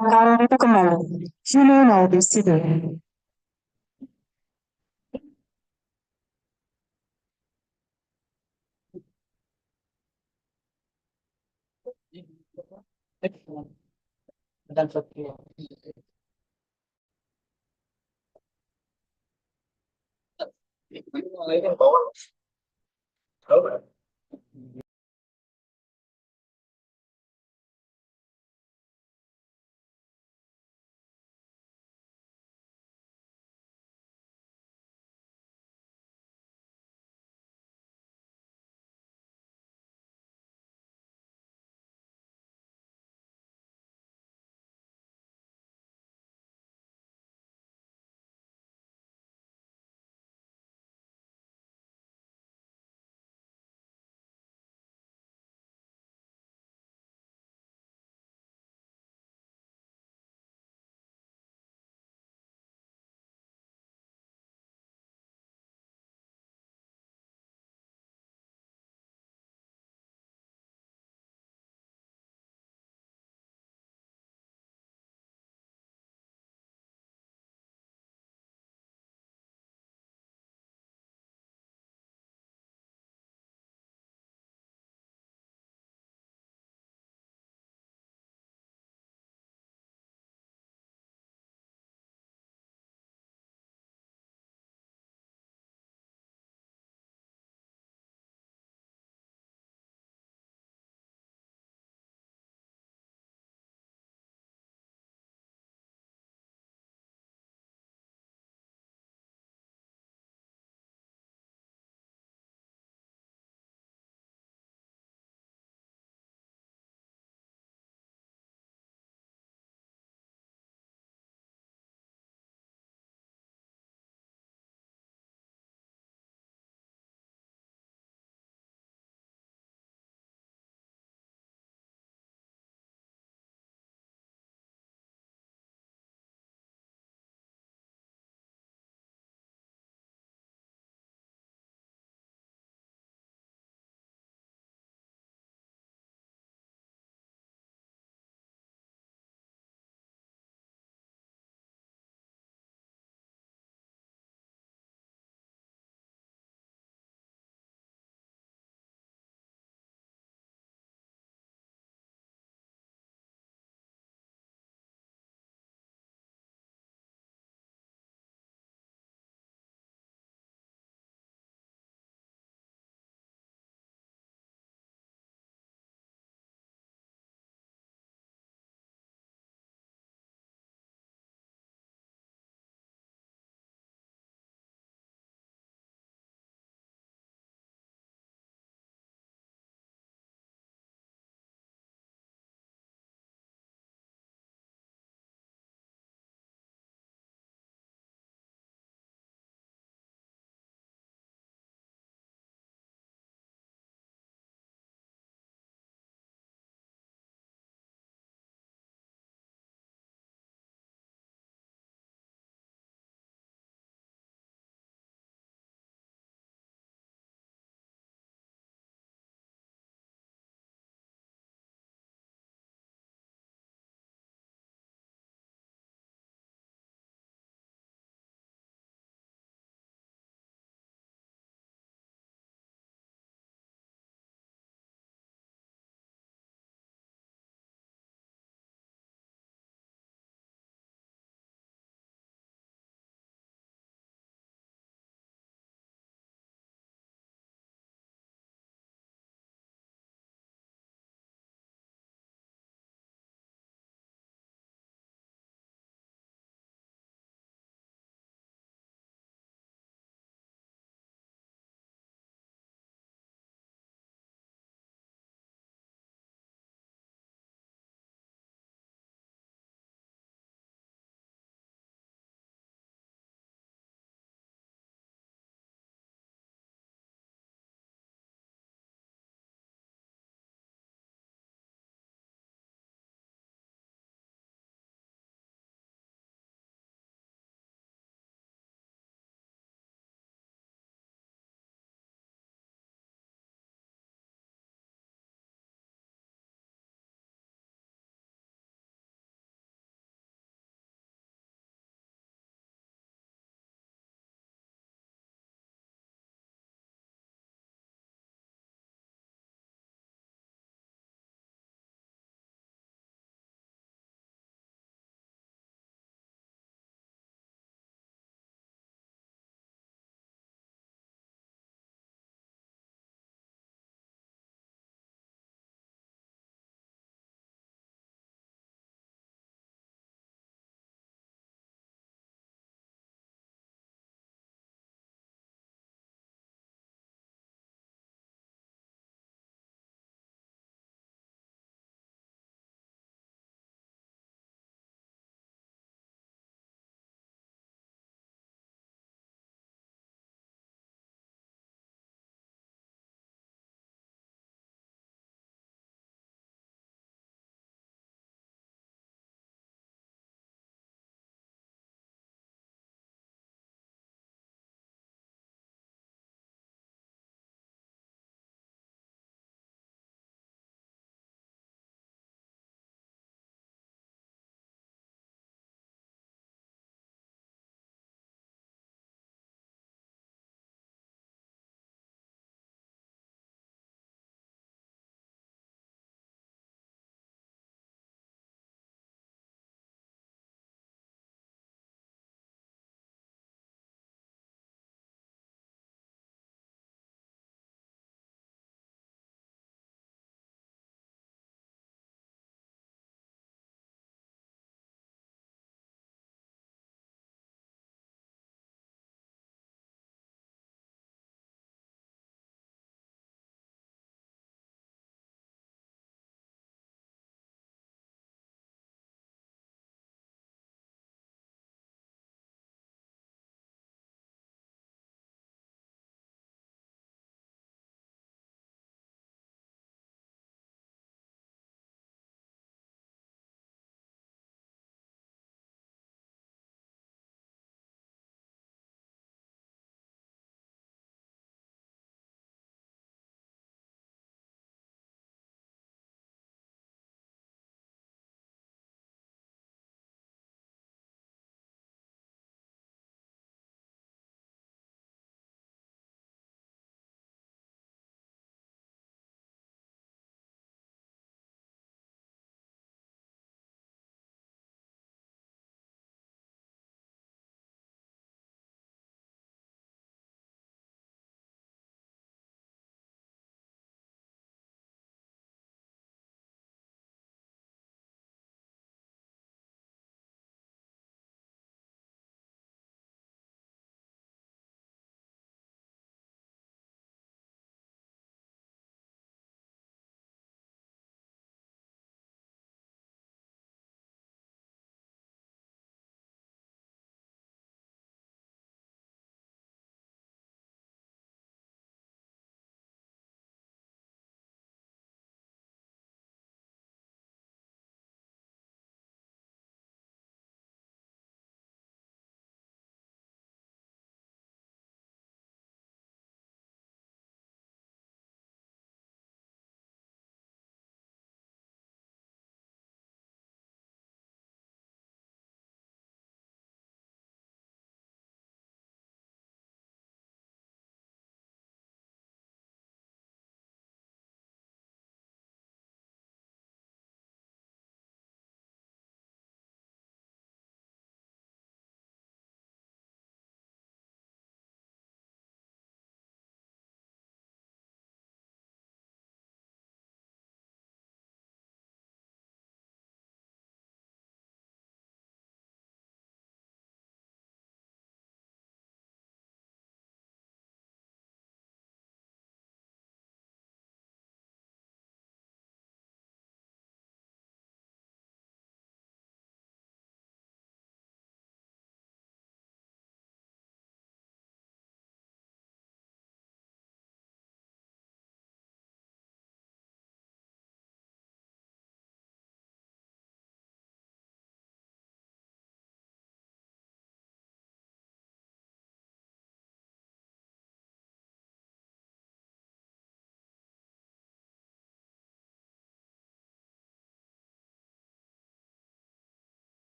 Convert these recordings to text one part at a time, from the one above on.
Silakan kembali. You may now be seated.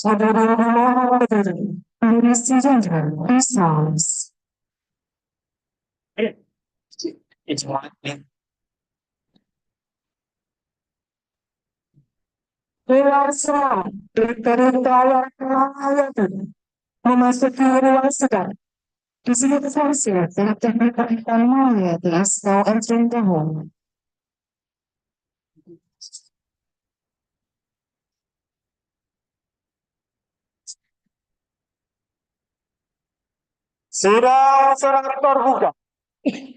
Ladies and gentlemen, please rise. It's one thing. Dewasa, berteriak ayat memasuki ruang sidang. Di sini tersedia teknik pertama the now entering the hall. Sidang sangat terbuka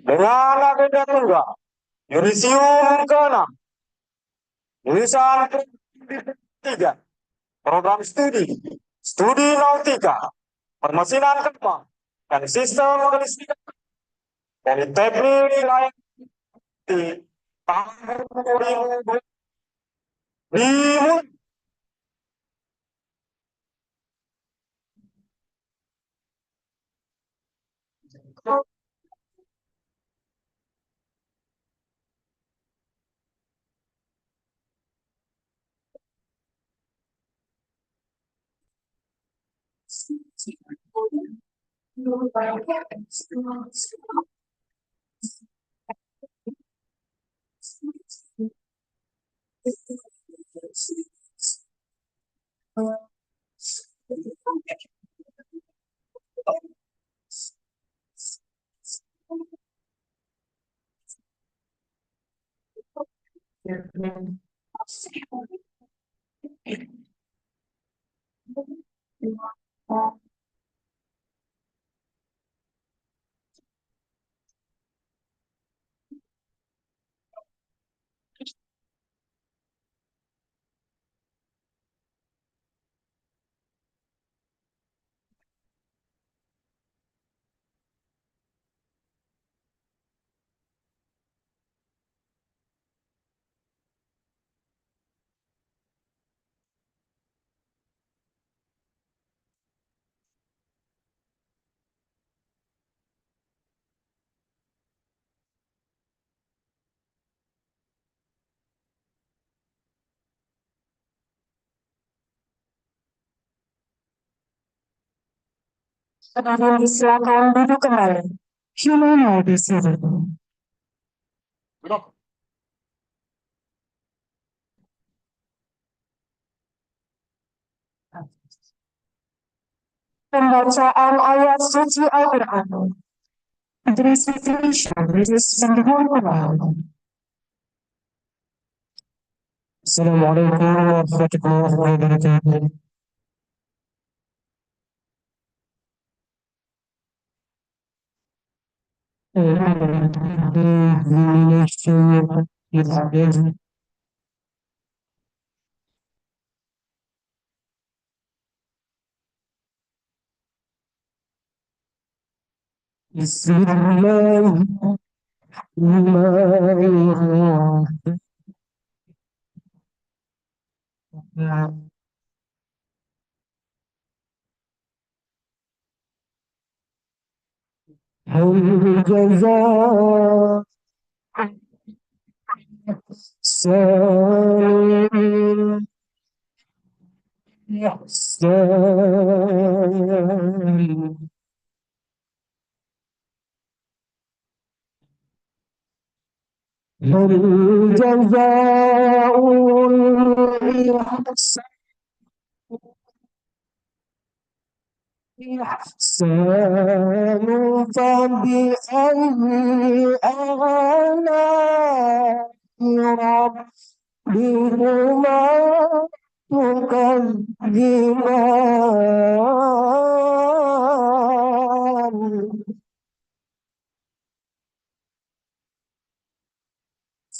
dengan agenda tunggal Yudisium ke-6 tulisan tiga program studi nautika permesinan kapal dan sistem kelistrikan Politeknik Wilayah di tahun 2020 dimulai. Hadirin silakan duduk kembali. Humana di sini. Pembacaan ayat suci Al-Quran. Translation is Assalamualaikum warahmatullahi wabarakatuh. Bismillahirrahmanirrahim. هل جزاء السائل إحسان هل جزاء الإحسان إحسان فبأي آلاء ربكما تكذبان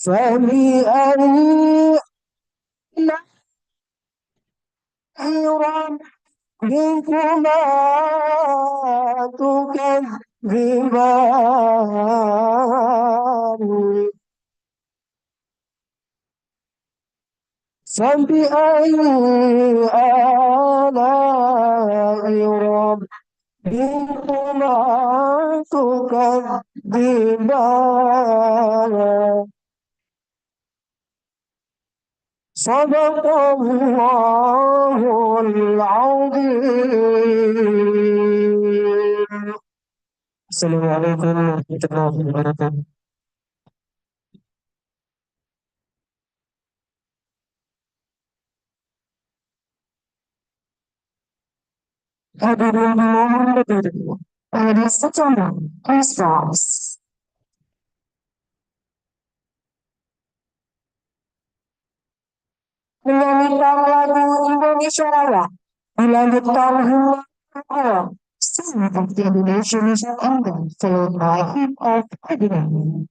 فبأي آلاء ربكما تكذبان فبأي آلاء ربكما تكذبان صدق الله العظيم. السلام عليكم ورحمة الله وبركاته. Hadirin dimohon berdiri. Ladies and gentlemen, please rise. Menyanyikan lagu Indonesia Raya dilanjutkan hingga kedua. Sing of the Indonesian National Anthem followed by Hymn of Ferdinand.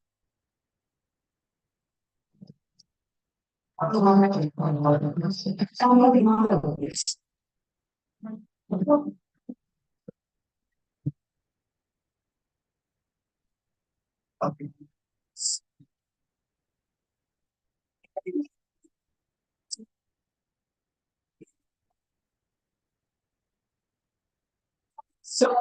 So,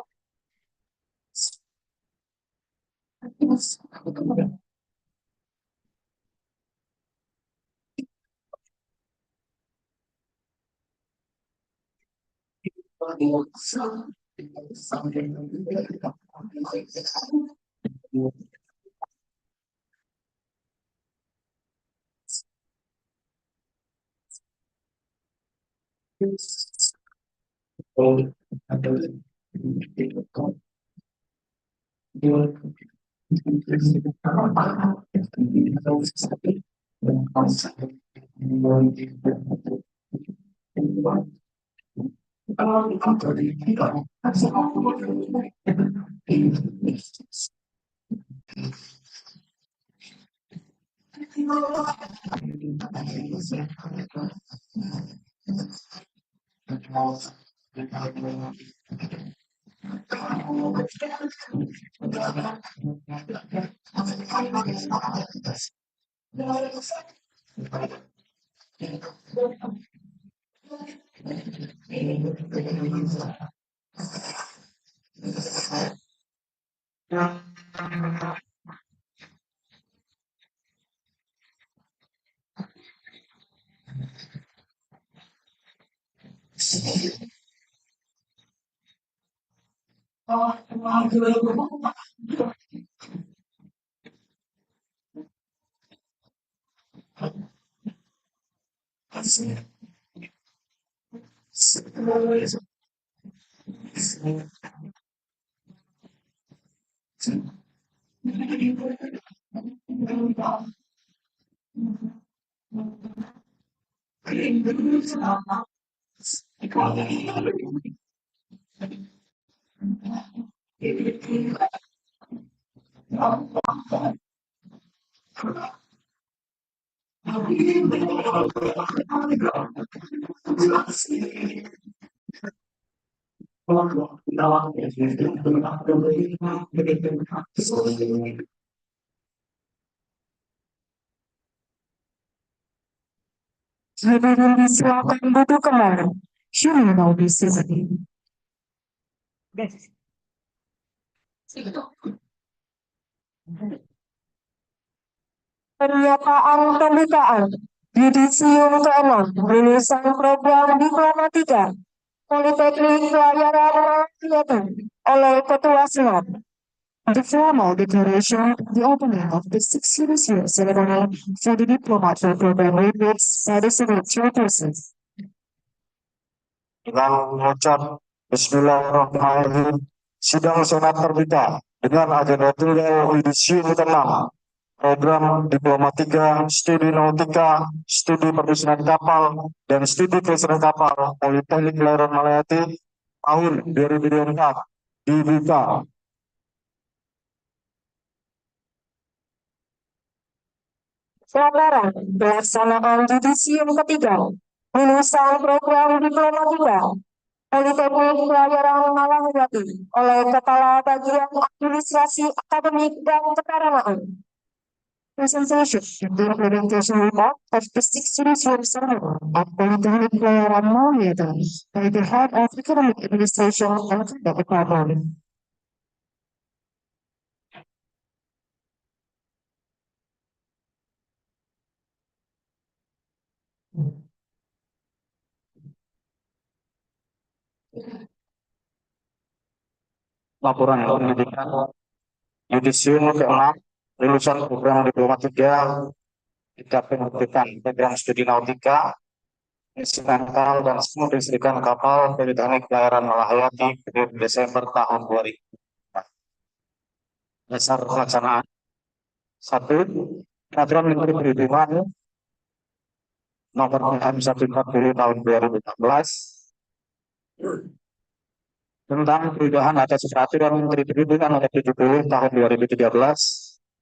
hadirin disilakan duduk kembali. You may now be seated. Pernyataan pembukaan Yudisium ke-6 lulusan program Diplomatika Politeknik Pelayaran Rakyat oleh Ketua Senat. The formal declaration, the opening of the 6th Yudisium ceremony for the diplomat program reads by the Senate Chairperson. Dengan mengucap Bismillahirrahmanirrahim, sidang Senat terbuka dengan agenda tunggal Yudisium ke-6, program Diplomatika, Studi Nautika, Studi Pertusinan Kapal, dan Studi Kelestarian Kapal Politeknik Pelayaran Malayati tahun 2024 dibuka. Pelajaran pelaksanaan Yudisium ketiga lulusan program Diplomatika Politeknik Pelayaran Malayati oleh Kepala Bagian Administrasi Akademik dan Ketarunaan. Presentation, the implementation report of the 6th Yudisium ceremony at Polytechnic Pelayaran Malayati by the Head of Economic Administration and Conduct Department. Laporan pendidikan yudisium ke-6 lulusan program diploma 3 tingkat pendidikan program studi nautika instrumental dan listrikan kapal Politeknik Pelayaran Malahayati periode Desember tahun 2000. Dasar pelaksanaan: 1. Peraturan Menteri Perhubungan Nomor PM 140 tahun 2016 tentang perubahan atas Peraturan Menteri Perhubungan Nomor 70 tahun 2013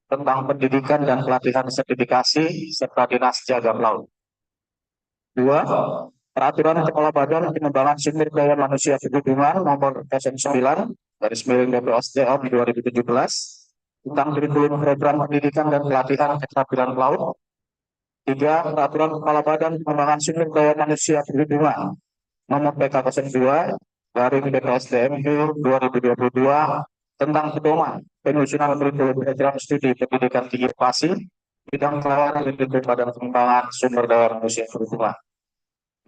tentang pendidikan dan pelatihan sertifikasi serta dinas jaga laut. 2. Peraturan Kepala Badan Pengembangan Sumber Daya Manusia Perhubungan Nomor 09/DPSDM 2017 tentang kurikulum program pendidikan dan pelatihan keterampilan laut. 3. Peraturan Kepala Badan Pengembangan Sumber Daya Manusia Perhubungan Nomor PK02/DPSDM 2022 tentang pedoman penyusunan kurikulum program studi pendidikan tinggi vokasi bidang pelayanan Direktur Badan Pengembangan Sumber Daya Manusia Perhubungan.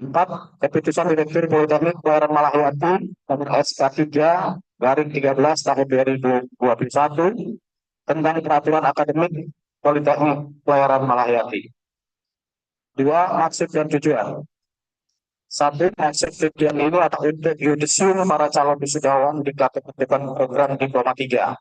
4. Keputusan Direktur Politeknik Pelayaran Malahayati Nomor SK3/13 tahun 2021 tentang peraturan akademik Politeknik Pelayaran Malahayati. 2. Maksud dan tujuan. 1. Maksud tujuan ini adalah untuk yudisium para calon wisudawan di ketertiban program diploma 3.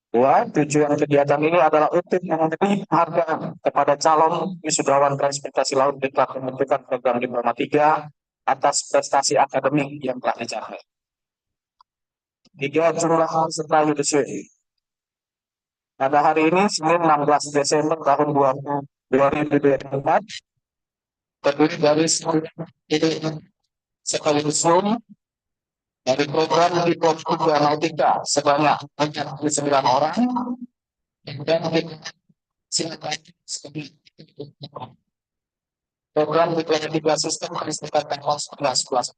2. Tujuan kegiatan ini adalah untuk memberi penghargaan kepada calon wisudawan transportasi laut di ketertiban program diploma 3 atas prestasi akademik yang telah dicapai. 3. Jumlah peserta yudisium. Pada hari ini, Senin 16 Desember tahun 2024, terdiri dari sekaligus dari program di Diploma Nautika sebanyak 49 orang dan silakan program Diploma 3 Sistem Kelistrikan Teknologi 11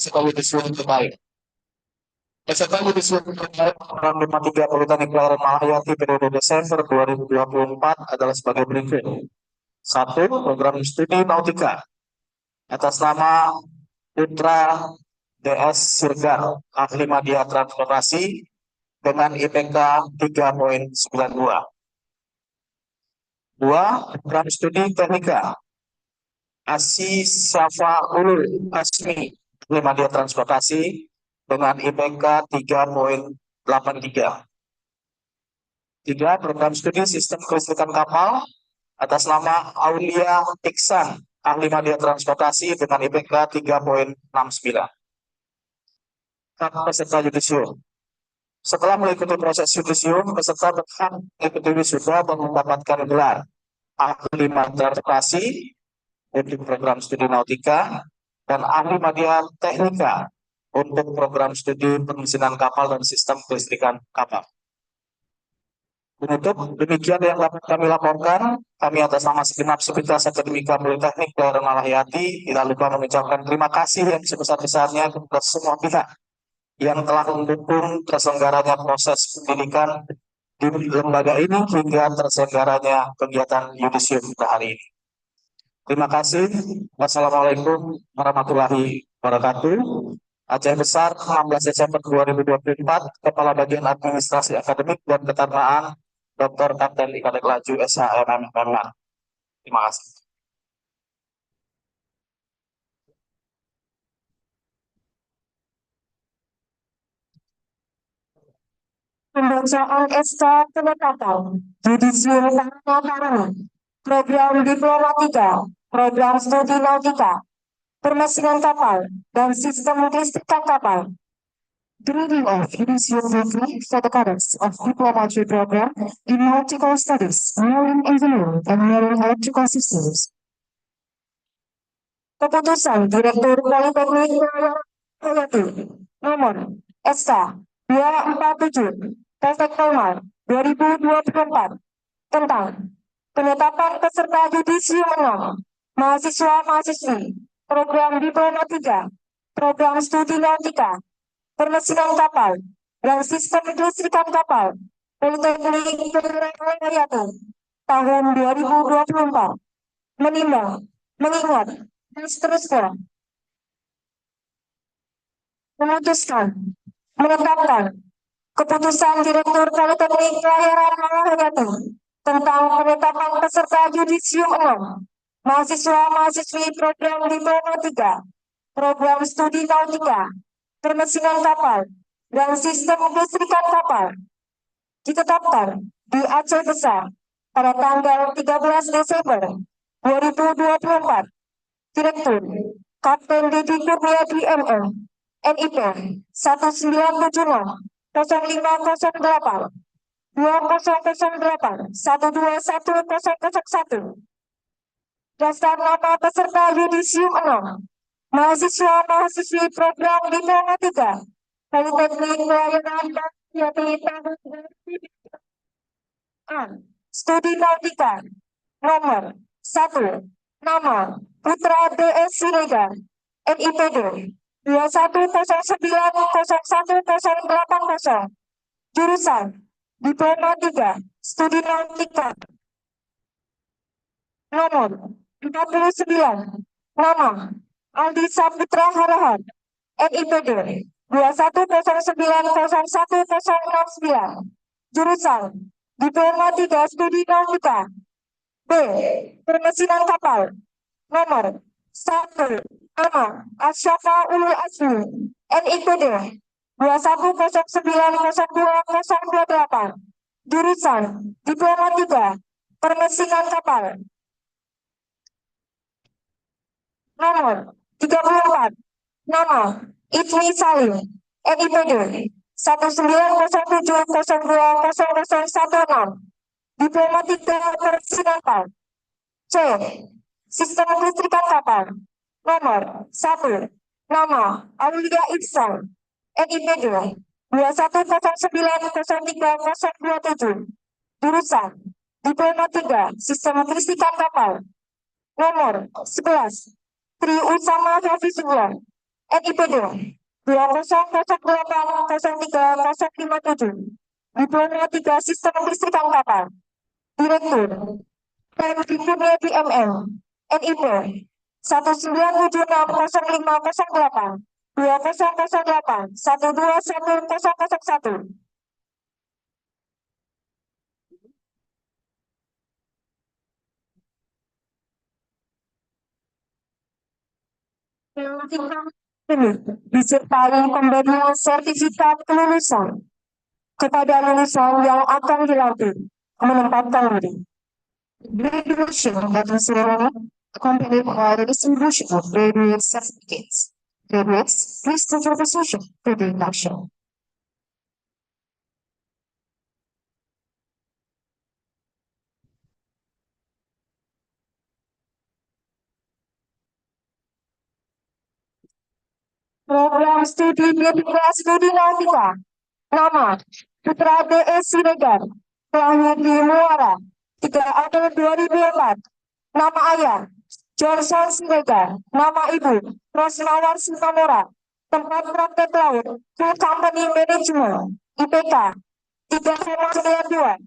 sekaligus terbaik. Peserta yudisium terbaik program Diploma 3 Politeknik Pelayaran Malahayati periode Desember 2024 adalah sebagai berikut. 1. Program studi nautika atas nama Putra DS Sirgar, ahli media transportasi dengan IPK 3.92. 2. Program studi teknika Asi Safa Ulul Asmi, ahli media transportasi dengan IPK 3.83. 3. Program studi sistem kelistrikan kapal atas nama Aulia Iksan, ahli media transportasi dengan IPK 3.69. Peserta yudisium. Setelah mengikuti proses yudisium, peserta berhak mengikuti wisuda dan mendapatkan gelar ahli media transportasi untuk program studi nautika dan ahli media teknika untuk program studi pemesinan kapal dan sistem kelistrikan kapal. Penutup, demikian yang dapat kami laporkan. Kami atas nama segenap Sivitas Akademika Politeknik Pelayaran Malahayati tidak lupa mengucapkan terima kasih yang sebesar-besarnya kepada semua pihak yang telah mendukung terselenggaranya proses pendidikan di lembaga ini hingga terselenggaranya kegiatan yudisium pada hari ini. Terima kasih. Wassalamualaikum warahmatullahi wabarakatuh. Aceh Besar 16 Desember 2024, Kepala Bagian Administrasi Akademik dan Ketarunaan Dr. Kapten Ikadek Laju SHMM. Terima kasih. Pembacaan SK penetapan yudisium tahun program diploma 3, program studi nautika, permesinan kapal, dan sistem kelistrikan kapal. The reading of Judicial Review for the cadets of Diploma 3 program in Nautical Studies, Marine Engineering, and Marine Electrical Systems. Keputusan Direktur Politeknik Malahayati Nomor SK 247 Tektomal 2024 tentang penetapan peserta yudisium 6 mahasiswa-mahasiswi program diploma 3, program studi nautika, permesinan kapal, dan sistem kelistrikan kapal Politeknik Pelayaran Malahayati tahun 2024 menimbang, mengingat, dan seterusnya memutuskan, menetapkan keputusan Direktur Politeknik Pelayaran Malahayati tentang penetapan peserta yudisium 6, mahasiswa-mahasiswi program Diploma 3, program studi nautika, permesinan kapal, dan sistem kelistrikan kapal ditetapkan di Aceh Besar pada tanggal 13 Desember 2024. Direktur Kapten Dedi Kurniadi MM, NIP 1976 0508 2008 121001. Daftar nama peserta yudisium 6, mahasiswa-mahasiswi program Diploma 3, Politeknik Pelayaran Yati tahun 2000. A. Studi Nautika. Nomor 1. Nama Putra DS Siregar, NIPD 21090180. Jurusan Diploma 3, Studi Nautika. Nomor 49. Nama Aldi Saputra Harahan, NIPD 21090169. Jurusan Diploma 3 Studi Nautika. B. Permesinan kapal. Nomor 1. Nama Asyafa Ulul Azmi, NIPD 2109020028. Jurusan Diploma 3 Permesinan kapal. Nomor 34. Nama Idmi Salim, NIPD 1907020016. Diploma 3 Permesinan kapal. C. Sistem kelistrikan kapal. Nomor 1. Nama Aulia Ihsan, NIPD 2109030027. Jurusan Diploma 3 Sistem kelistrikan kapal. Nomor 11. Tri Usama Hafizullah, NIPD 2008030057. Diploma 3 Sistem kelistrikan kapal. Direktur Teknik Kurniadi MM, NIP 19760508 2008 121001. Ini disertai pemberian sertifikat kelulusan kepada lulusan yang akan dilantik menempatkan diri. Graduation ceremony accompanied by the distribution of graduate certificates. Graduates, please take your position for the induction. Program studi D3 Studi Nautika. Nama Putra DS Siregar, lahir di Muara 3 April 2004. Nama ayah Johnson Siregar, nama ibu Rosmawar Sintamora. Tempat praktek laut Full Company Management, IPK 3,92.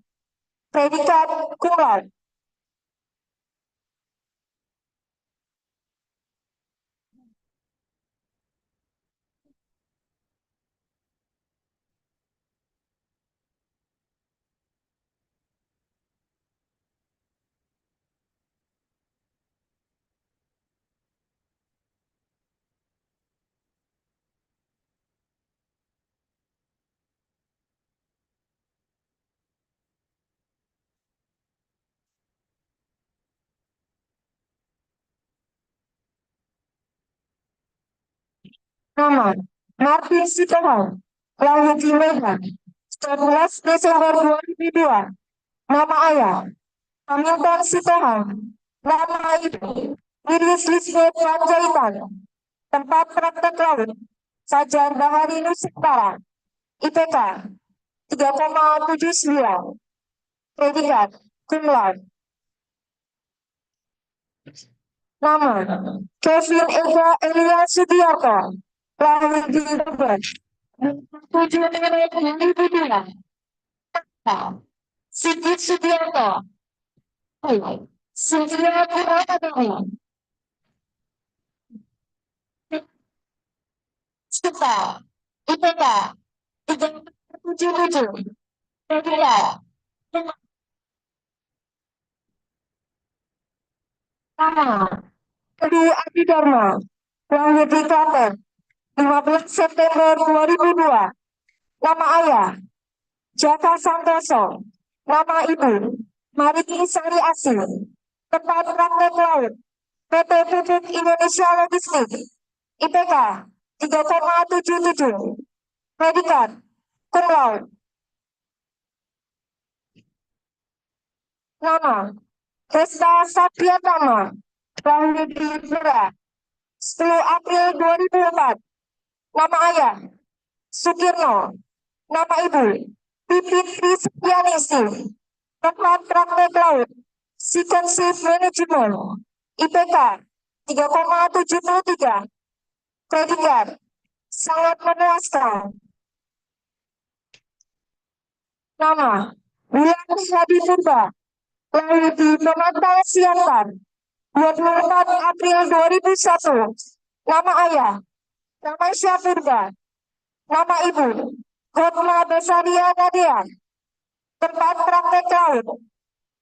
Predikat cum laude. Nama Martin Sitohang, lahir di Medan 11 Desember 2002. Nama ayah Hamilton Sitohang, nama ibu Iris Lisbeth Panjaitan. Tempat praktek laut Sajar Bahari Nusantara, IPK 3,79. Predikat cum laude. Nama Kevin Ega Elia Sudiarto, lahir di Bogor 7 Maret 2002. Sigit Sudiarto, Cynthia Purwodadi. Suta, IPK 377, Kedua, nama, Edi Abidharma, lahir di Klaten, 15 September 2002, nama ayah, Jaka Santoso, nama ibu, Mariti Sari Asih, tempat praktek laut, PT Pupuk Indonesia Logistik, IPK 3,77, predikat, cum laude. Nama, Desta Satyatama, lahir di Merak, 10 April 2004, nama ayah, Sukirno, nama ibu, Pipit Rizkianisi, tempat praktek laut, Second Shift Management, IPK 3,73, predikat, sangat memuaskan. Nama, Wulan Hadi Purba, lahir di Pematang Siantar, 24 April 2001, nama ayah, Ramasya Purba, nama ibu, Hotma Besaria Nadia, tempat praktek laut,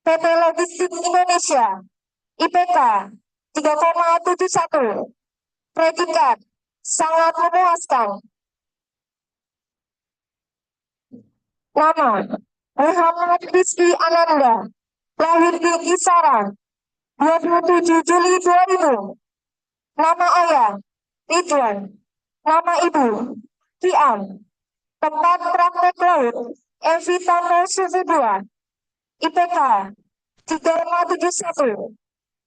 PT Logistik Indonesia, IPK 3,71, predikat, sangat memuaskan. Nama, Muhammad Rizky Ananda, lahir di Kisaran, 27 Juli 2000, nama ayah, Ridwan, nama ibu, Kiam, tempat praktek laut, MV Tambo Suhu 2, IPK 3,71,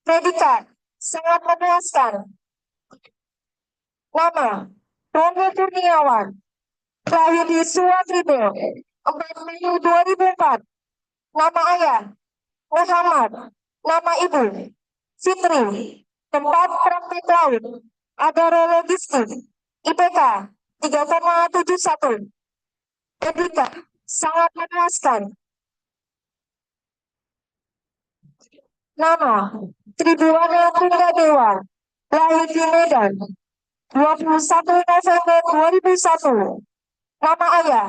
predikat, sangat memuaskan. Nama, Romo Kurniawan, lahir di Suwatribo, 4 Mei 2004, nama ayah, Muhammad, nama ibu, Fitri, tempat praktek laut, Adaro Logistik, IPK 3,71, predikat, sangat memuaskan. Nama, Tribuana Tunggadewa, lahir di Medan, 21 November 2001, nama ayah,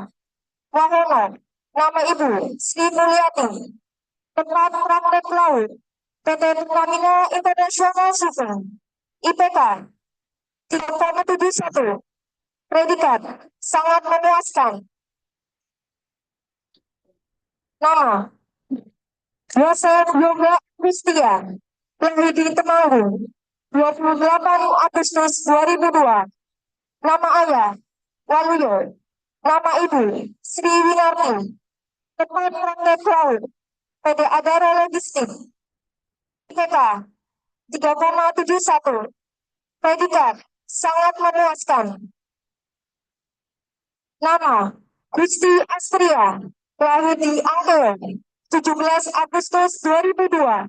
Wahono, nama ibu, Sri Mulyati, tempat praktek laut, PT Pertamina International Shipping, IPK 3,71, predikat, sangat memuaskan. Nama, Yosef Yoga Agustia, lahir di Temanggung, 28 Agustus 2002, nama ayah, Waluyo, nama ibu, Sri Winarti, tempat praktek laut, PT Adara Logistik, IPK 3,71, predikat, sangat memuaskan. Nama, Gusti Astria, lahir di Angkor, 17 Agustus 2002,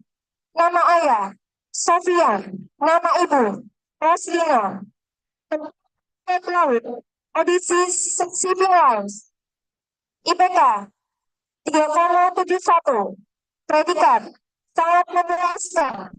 nama ayah, Sofian, nama ibu, Roslina, tempat laut, Odisi Shipping Lines, IPK 3,71, predikat, sangat memuaskan.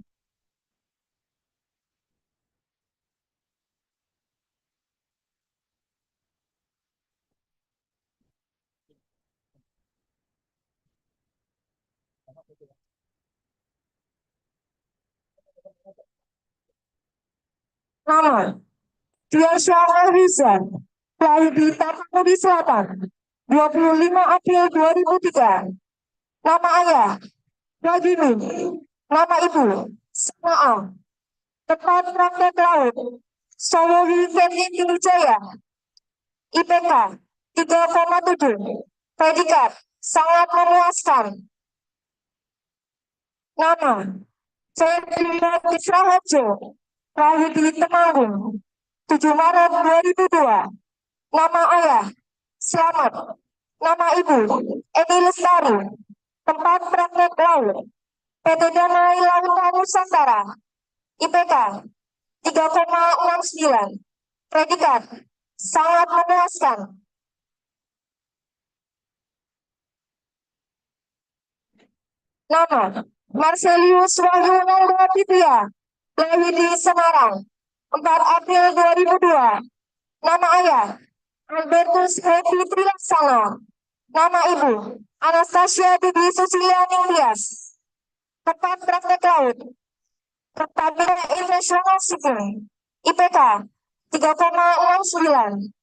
Nama, Joshua Rizal, lahir di Tapanuli Selatan, 25 April 2003, nama ayah, Bagimin, nama ibu, Sana'a, tempat praktek laut, Solowi Fendi Wijaya, IPK 3,7, predikat, sangat memuaskan. Nama, Ferdinand Raharjo, lahir di Temanggung, 7 Maret 2002, nama ayah, Selamat, nama ibu, Eni Lestari, tempat praktek laut, PT Danai Lautan Nusantara, IPK 3,69, predikat, sangat memuaskan. Nama, Marcelius Wahyu Nanda Pitya, lahir di Semarang, 4 April 2002, Nama ayah, Albertus Happy Trilaksana. Nama ibu, Anastasia Bibi Susilia Ningtyas. Tempat praktek laut, Pertamina International Shipping. IPK 3,69.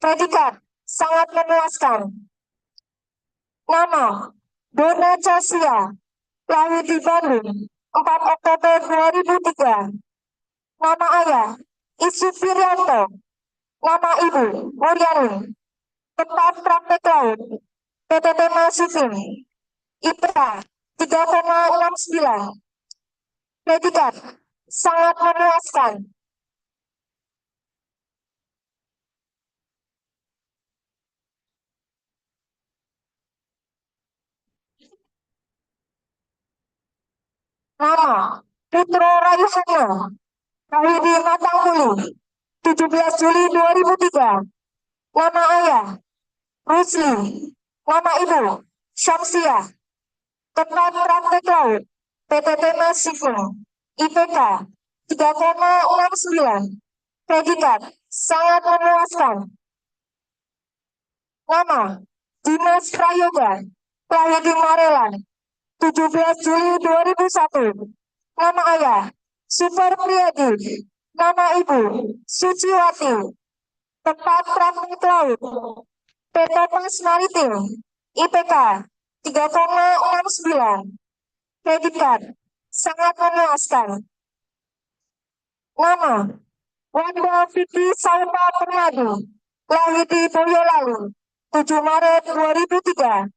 Predikat, sangat memuaskan. Nama, Dona Casia. Lahir di Bandung, 4 Oktober 2003. Nama ayah, Isu Firyanto. Nama ibu, Mulyani. Tempat praktek laut, PT Tema Shipping. IPK 3,69. Predikat, sangat memuaskan. Nama, Putro Rayuhana. Lahir di Matanggulu, 17 Juli 2003. Nama ayah, Rusli. Nama ibu, Syamsiah. Tempat praktek laut, PT Tema Shipping. IPK 3,69. Predikat, sangat memuaskan. Nama, Dimas Prayoga. Lahir di Marelan, 17 Juli 2001. Nama ayah, Super Priyadi. Nama ibu, Suciwati. Tempat praktek laut, PT Pos Maritim. IPK 3,69. Predikat, sangat memuaskan. Nama, Wanda Vicky Salma Permadi. Lahir di Boyolali, 7 Maret 2003.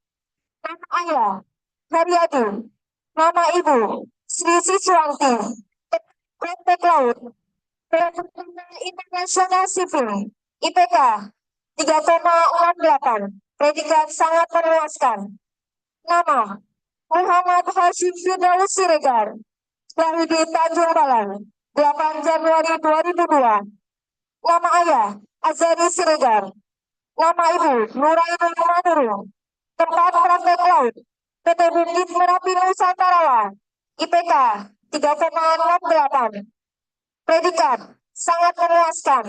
Nama ayah, Haryadi. Nama ibu, Sri Siswanti. Praktek laut, Pertamina International Shipping. IPK 3,68. Predikat, sangat memuaskan. Nama, Muhammad Hashim Firdaus Siregar. Lahir di Tanjung Balai, 8 Januari 2002. Nama ayah, Azari Siregar. Nama ibu, Nurainul Manurung. Tempat praktek laut, PT Bukit Merapi Nusantara. IPK 3,68. Predikat, sangat memuaskan.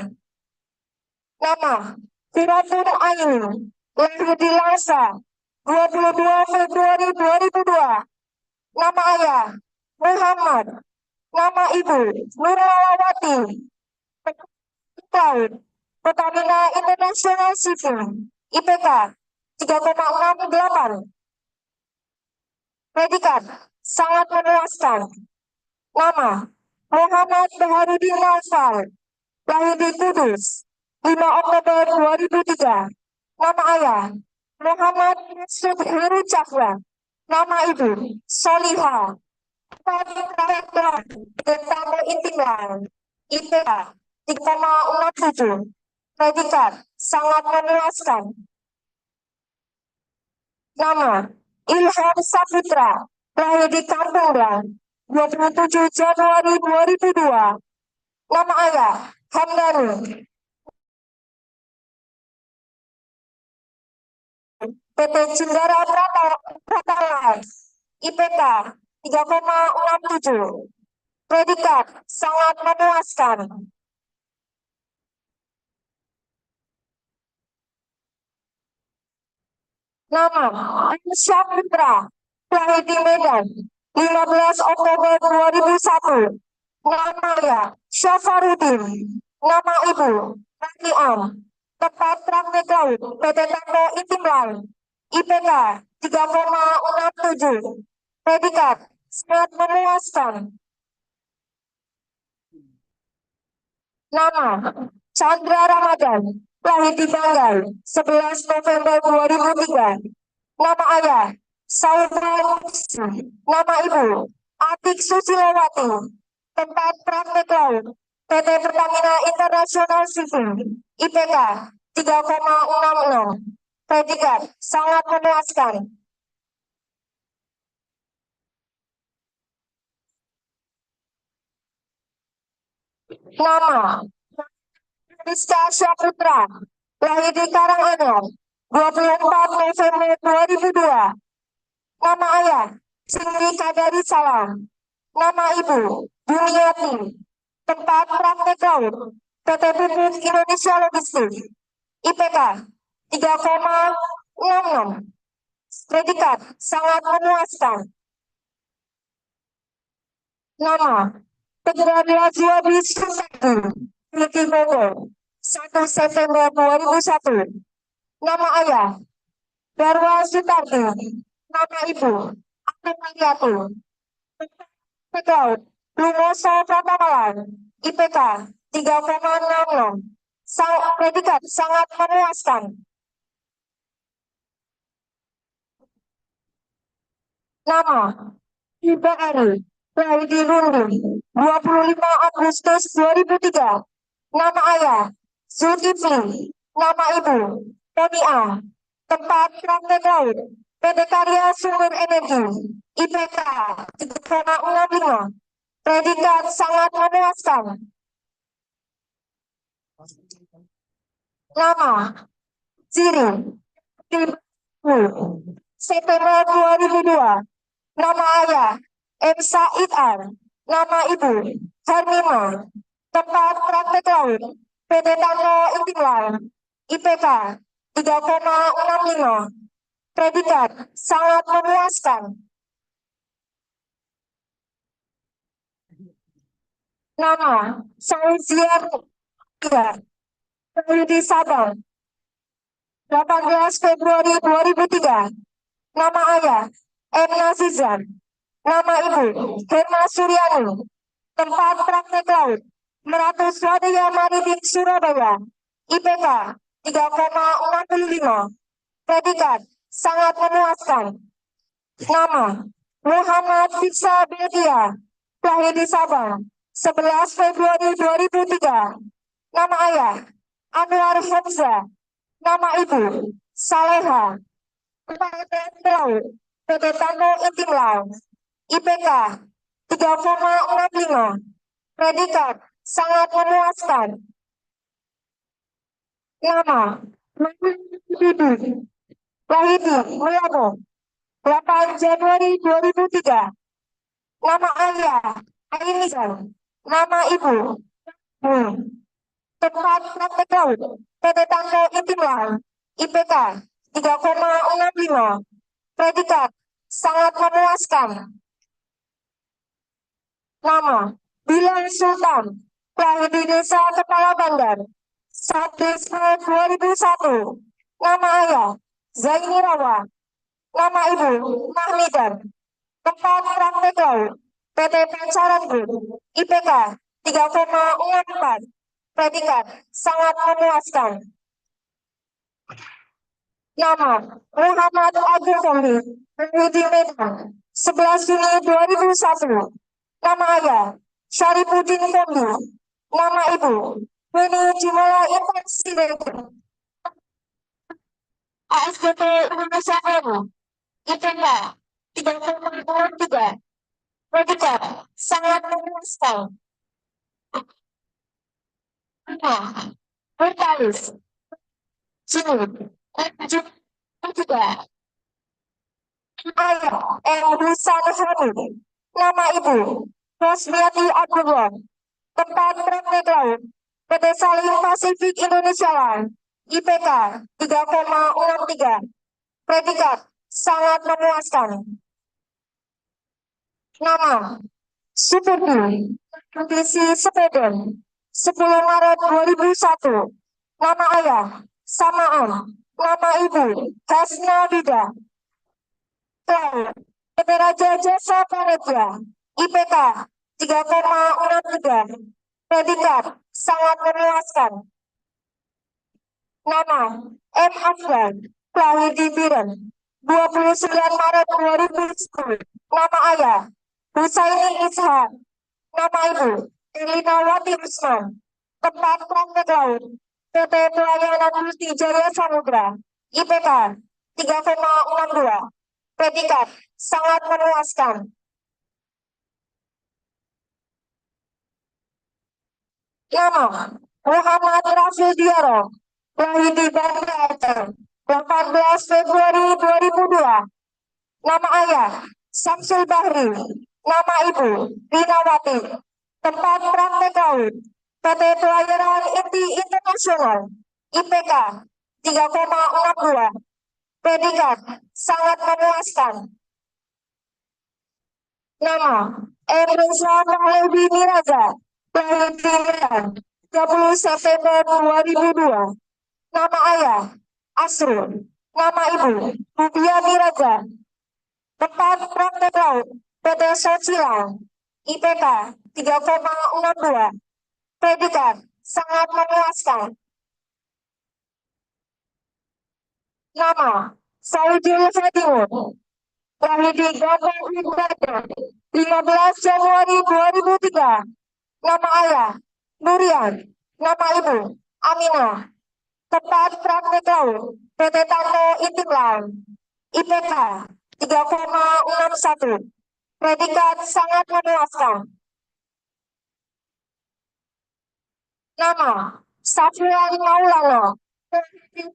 Nama, Firapun Ayu. Lahir di Langsa, 22 Februari 2002. Nama ayah, Muhammad. Nama ibu, Nurlawati. Laut, Pertamina International Shipping. IPK 3,68. Predikat, sangat memuaskan. Nama, Muhammad Baharudin Naufal. Lahir di Kudus, 5 Oktober 2003. Nama ayah, Muhammad Masud Heru Cakra. Nama ibu, Soliha. Tentang intiman, IPK 3,67. Predikat, sangat memuaskan. Nama, Ilham Saputra. Lahir di Kampung Blang, 27 Januari 2002. Nama ayah, Hamdani. PT Cindara Pratama. IPK 3,67. Predikat, sangat memuaskan. Nama, Aisyah Putra. Lahir di Medan, 15 Oktober 2001. Nama ayah, Syafarudin. Nama ibu, Raniam. Tempat praktek laut, PT Tango Itimlan. IPK 3,67. Predikat, sangat memuaskan. Nama, Chandra Ramadan. Lahir di Banggai, 11 November 2003. Nama ayah, Saudara. Nama ibu, Atik Susilowati. Tempat praktek laut, PT Pertamina International Shipping. IPK 3,66. Predikat, sangat memuaskan. Nama, Rizka Syaputra. Lahir di Karanganyar, 24 November 2002. Nama ayah, Singri Kadari Salam. Nama ibu, Duniati. Tempat praktek laut, PT Pupuk Indonesia Logistik, IPK 3,66. Predikat sangat memuaskan. Nama Teguh Juwadi Susanti, Niti Bogor, 1 September 2001. Nama ayah Darwa Sutardi. Nama ibu Ati Mariati. Pegawai Lumoso Pratapalan, IPK 3,66. Predikat sangat memuaskan. Nama Ibu Ari Wahyudi Lundi, 25 Agustus 2003. Nama ayah Zulkifli. Nama ibu Tonia. Tempat praktek laut PT Karya Sumber Energi, IPK 3,65. Predikat sangat memuaskan. Nama Ciri September 2002. Nama ayah M. Said R. Nama ibu Hermina. Tempat praktek laut PT Tano Intinglaut, IPK 3,65. Predikat sangat memuaskan. Nama Sauziar di Sabang, 18 Februari 2003. Nama ayah M. Nazizan. Nama ibu Herma Suryani. Tempat praktek laut Meratus Swadaya Maritim Surabaya, IPK 3,65. Predikat sangat memuaskan. Nama Muhammad Fiksa Belgia, lahir di Sabang, 11 Februari 2003. Nama ayah Anwar Hamzah. Nama ibu Saleha. Laut PT Tano Intimlaut, IPK 3,65. Predikat sangat memuaskan. Nama Bibi lahir di Melayang, 8 Januari 2003. Nama ayah Ainizan. Nama ibu Tempat praktek laut PT Tanggo Intimlaut, IPK 3,65. Predikat sangat memuaskan. Nama Bilal Sultan, lahir di Desa Kepala Bandar, 1 Desember 2001. Nama ayah Zaini Rawa. Nama ibu Mahmidan. Tempat praktek laut PT Pancaran Group, IPK 3,64. Predikat sangat memuaskan. Nama Muhammad Agung Kombi, lahir di Medan, 11 Juni 2001. Nama ayah Syarifuddin Kombi. Nama ibu Wini Jumala Intansi ASDP Indonesia Baru, IPK 3,23. Predikat sangat memuaskan. Bertalis Juni juga ayah Rusan Hamid. Nama ibu Rosmiati Abdullah. Tempat praktek laut PT Salim Pasifik Indonesia Land, IPK 3,63. Predikat sangat memuaskan. Nama Supardi Kondisi Sepeden, 10 Maret 2001. Nama ayah Samaan. Nama ibu Hasna Bida. PT Raja Jasa Paretya, IPK 3,63. Predikat sangat memuaskan. Nama M. Afgan, lahir di Biren, 29 Maret 2010. Nama ayah Husaini Ishak. Nama ibu Elina Wati Usman. Tempat praktek laut PT Pelayanan Multi Jaya Samudra, IPK 3,62. Predikat sangat memuaskan. Nama Muhammad Rafil Diaro, lahir di Banda Aceh, 18 Februari 2002. Nama ayah Samsul Bahri. Nama ibu Rinawati. Tempat praktek laut PT Pelayaran Inti Internasional IPK 3,62. Predikat sangat memuaskan. Nama Emreza Mahlevi Miraza, lahir di Medan 30 September 2002. Nama ayah Asrul, nama ibu Rubia Miraza. Tempat praktek laut PT Sosial IPK 3,62. Predikat sangat memuaskan. Nama Saudil Fadimur, lahir di Gabung Ibadah 15 Januari 2003. Nama ayah Nurian, nama ibu Aminah. Tempat praktek laut PT Tanto Intiklan IPK 3,61. Predikat sangat memuaskan. Nama Safian Maulana, 1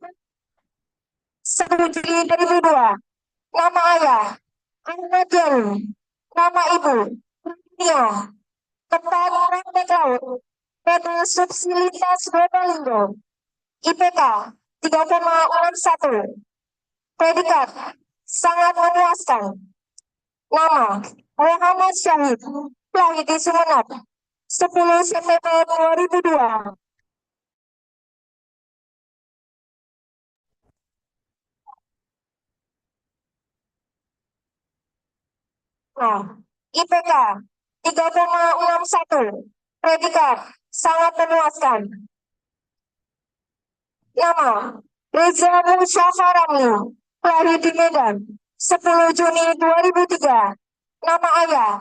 Juli 2002. Nama ayah Ahmad Yani, nama ibu Nia. Tempat praktek laut PT Subsilitas Gotalindo IPK 3,61. Predikat sangat memuaskan. Nama Muhammad Syahid, lahir di Sumeneb 10 September 2002. Nah, IPK 3,61. Predikat sangat memuaskan. Nama Reza Musyafarani, lahir di Medan 10 Juni 2003. Nama ayah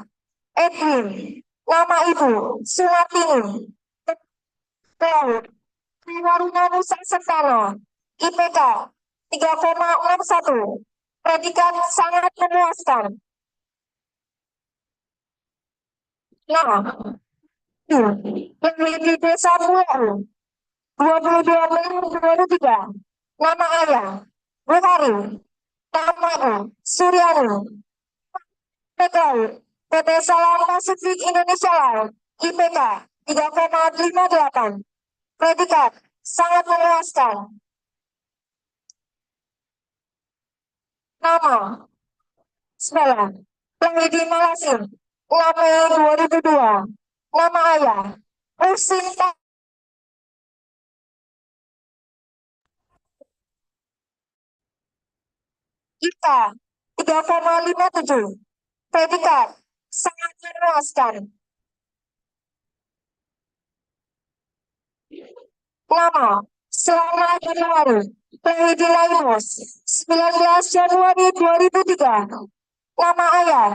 Edwin, nama ibu Sumartini. Laut Waruna Nusa Sentana IPK 3,61. Predikat sangat memuaskan. Nah, lahir di Desa Bularu 22 Mei 2003. Nama ayah Buhari, nama ibu Suryani. PT Salam Pasifik Indonesia Laut IPK 3,58. Predikat sangat memuaskan. Nama sekolah lahir di Malasin 6 Mei 2002. Nama ayah Usin IPK 3,57. Predikat sangat memuaskan. Nama Selamat Januari, lahir di Laimos 19 Januari 2003. Nama ayah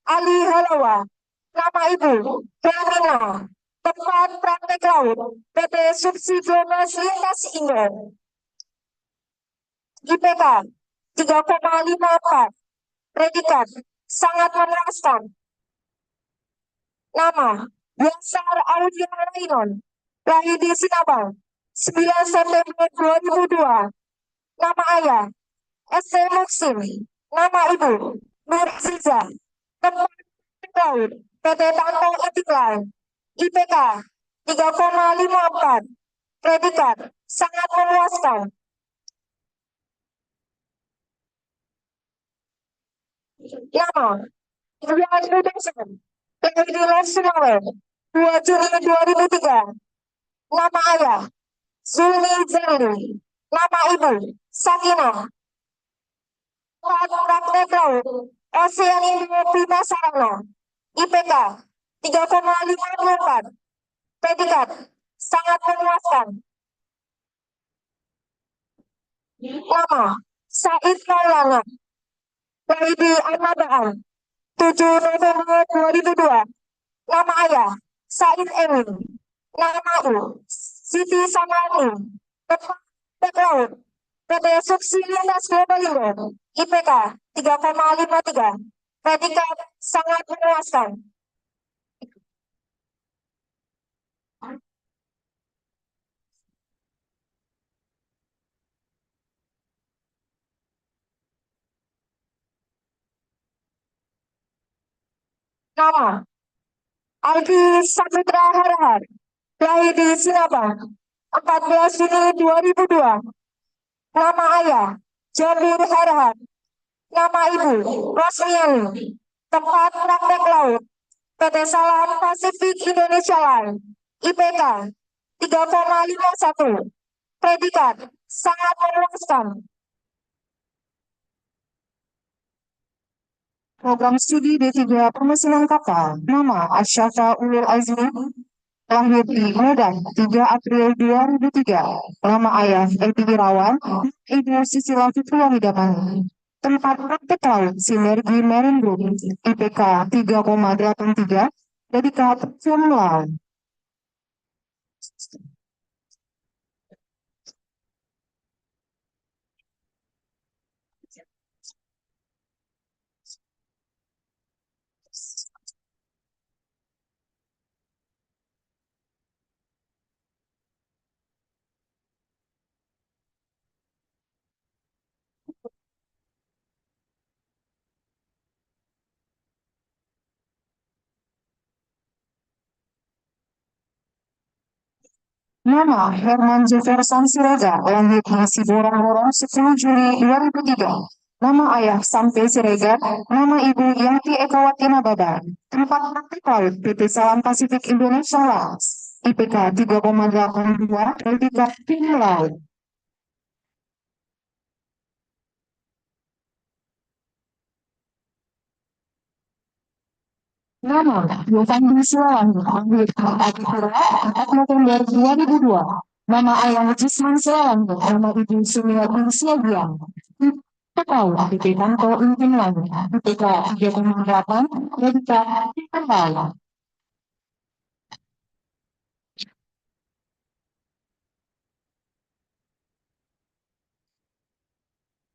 Ali Halawa, nama ibu Helmina. Tempat praktek laut PT Subsidianas Lintas Indo IPK 3,54. Predikat sangat memuaskan. Nama Biasar Audio Rainon, lahir di Sinabang 9 September 2002. Nama ayah S. Muksin, nama ibu Nur Ziza. Tempat laut PT Tanto Itiklan IPK 3,54. Predikat sangat memuaskan. Nama Rian Rubenson, lahir di Sumatera 2 Juni 2003. Nama ayah Zulmi Zerli, nama ibu Sakinah. Praktek laut Ocean Indo Prima Sarana IPK 3,54. Predikat sangat memuaskan. Nama Said Maulana, lahir di Amadaan 7 November 2002. Nama ayah Said Emin, nama ibu Siti Samani. Tempat laut PT Subsilitas Globalindo IPK 3,53. Predikat sangat memuaskan. Nama Aldi Saputra Harahar, Lahir di Sinabang, 14 Juni 2002. Nama ayah, Jabir Harahap. Nama ibu, Rosmiani. Tempat praktek laut, PT Salam Pasifik Indonesia Line. IPK 3,51. Predikat, sangat memuaskan. Program studi D3 Permesinan Kapal. Nama Asyafa Ulul Azmi. Lahir di Medan 3 April 2003. Nama ayah Edi Irawan, ibu Susila Fitriani. Tempat praktek laut Sinergi Marine Group. IPK 3,83. Predikat cum laude. Nama Herman Jefferson Siregar, lahir di Siborong-Borong 10 Juli 2003. Nama ayah Sampai Siregar, nama ibu Yanti Ekawati Nababa. Tempat praktik laut PT Salam Pasifik Indonesia Laos. IPK 3,82, predikat tinggi laut. Nama Yovandi Silawangi, lahir di Adipura 4 November 2002. Nama ayah Jisman Silawangi, nama ibu Sumiati Siagian. Tahu di Kanto Intin Lagi, IPK 3,8, predikat tinggi.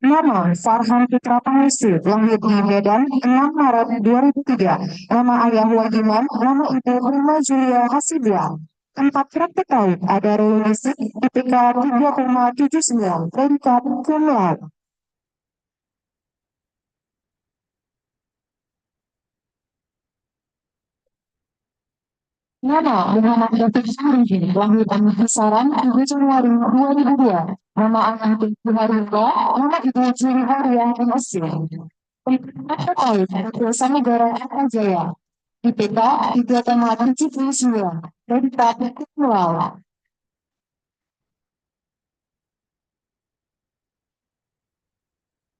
Nama Farhan Putra Pangestu, lahir di Medan 6 Maret 2003. Nama ayah Wagiman, nama ibu Rima Julia Hasibuan. Tempat praktek laut ada Listrik IPK 3,79, predikat cum laude. Nama Muhammad David Hariri, lahir di Kisaran 7 Januari 2002. Nama ayah Teguh Harika, nama ibu Juli Hariah Mesir. Terkait Desa Negara Jaya, IPK 3,79, predikat tunggal.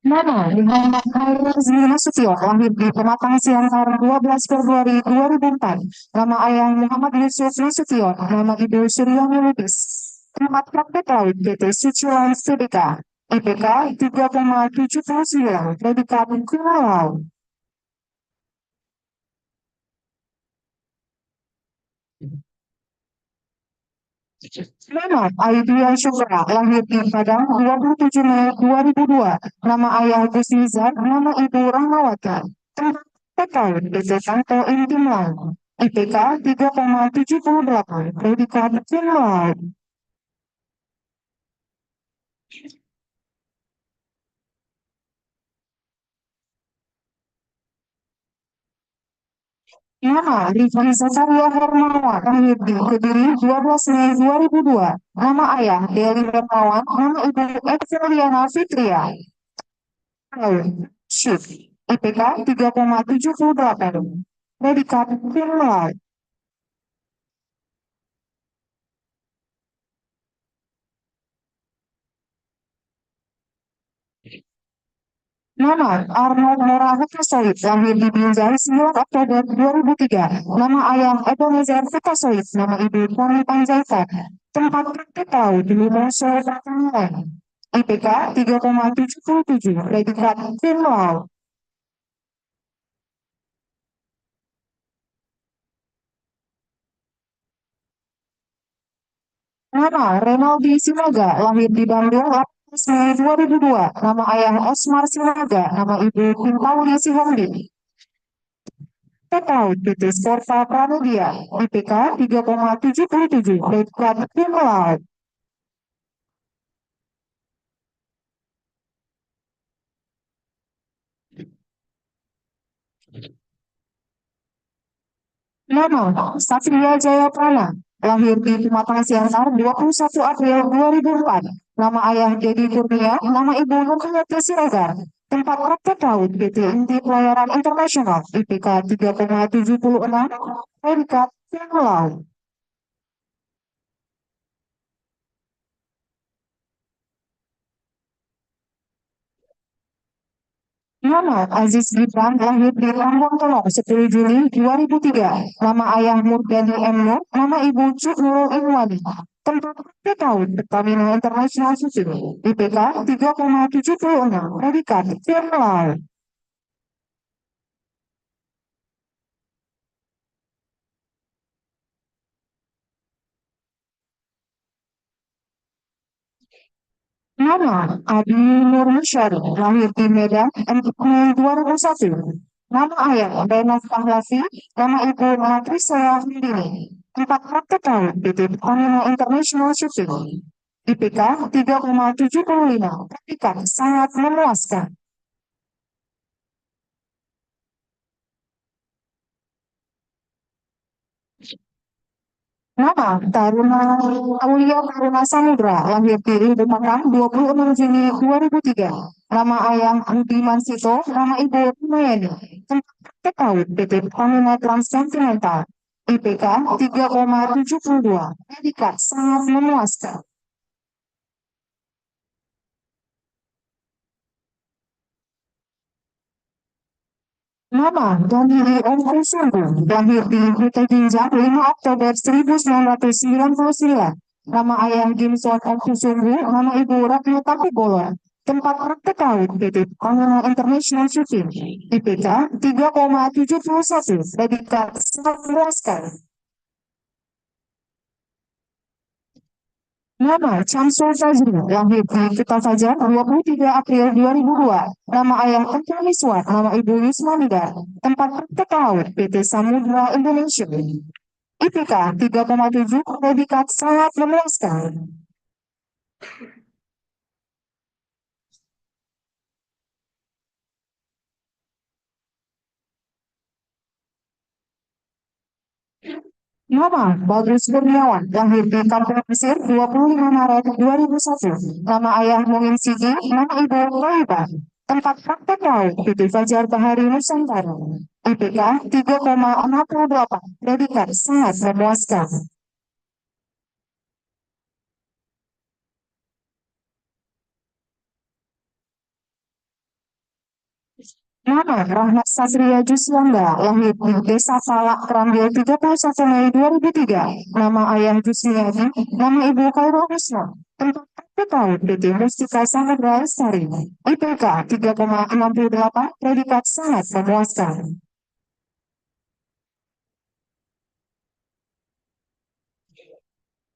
Nama Muhammad Khairul Zmi Nasution, lahir di Pematang Siantar 12 Februari 2004. Nama ayah Muhammad Yusuf Nasution, nama ibu Suryani Lubis. Tempat praktek laut PT Suciwan Sedeka, IPK 3,79, predikat cum laude. Nama Aidia Syukra, lahir di Padang 27 Mei 2002. Nama ayah Gus Nizar, nama ibu Rahmawati. Tempat PKW PT Kanto Intimlan. IPK 3,78, predikat cum laude. Nama Rifki Zakaria Hermawan, lahir di Kediri 12 Mei 2002. Nama ayah Deli Hermawan, nama ibu Exeliana Fitria. Shift IPK 3,78, predikat cum laude. Nama Arnold Mora Hutasoid, lahir di Binjai 9 Oktober 2003. Nama ayah Ebenezer Hutasoid, nama ibu Poni Panjaitan. Tempat praktik laut di Lumose Pertanian. IPK 3,77, predikat cum laude. Nama Renaldi Sinaga, lahir di Bandung 18 Mei 2002. Nama ayah Osmar Sinaga, nama ibu Pintauli Sihombi. Total PT Sporta Pramudia, IPK 3,77, predikat cum laude. Nama Satria Jayapana, lahir di Pematang Siantar 21 April 2004. Nama ayah Dedi Kurnia, nama ibu Nurhayati Siregar. Tempat praktek laut PT Inti Pelayaran Internasional IPK 3,76, predikat Ilmu Laut. Muhammad Aziz Gibran lahir di Lampung Tolong 10 Juli 2003. Nama ayah Murdani M. Nur, nama ibu Cuk Nurul Ihwani. Tempat PKUD Pertamina International Shipping IPK 3,76, predikat Film Laut. Nama Adi Nur Musyari lahir di Medan 4 Mei 2001. Nama ayah Renov Pahlavi, nama ibu Natri Saya Hindini. Tempat praktek laut PT Pertamina International Shipping IPK 3,75, predikat sangat memuaskan. Nama Taruna Aulia Taruna Samudra lahir di Lumajang 26 Juni 2003. Nama ayah Budiman Sito, nama ibu Rumayani. Tempat praktek laut PT Pertamina Transkontinental IPK 3,72, predikat sangat memuaskan. Nama Danieli Ongko Sunggu lahir di Kutai Binjai 5 Oktober 1999. Nama ayah Gimson Ongko Sunggu, nama ibu Ratna Tapigolo. Tempat praktek laut PT Pertamina International Shipping IPK 3,71, predikat sangat memuaskan. Nama Syamsul Fazri lahir di Kota Fajar 23 April 2002. Nama ayah Tengku Miswar, nama ibu Yusmanida. Tempat praktek laut PT Samudra Indonesia IPK 3,7, predikat sangat memuaskan. Nama Bagus Kurniawan lahir di Kampung Mesir 25 Maret 2001. Nama ayah Muin Sigi, nama ibu Rohibah. Tempat praktek laut PT Fajar Bahari Nusantara IPK 3,68, predikat sangat memuaskan. Nama Rahmat Satria Juswanda lahir di Desa Salak Kerambil 31 Mei 2003. Nama ayah Jusmiadi, nama ibu Khairul Husna. Tempat praktek laut PT Mustika Samudra Lestari IPK 3,68, predikat sangat memuaskan.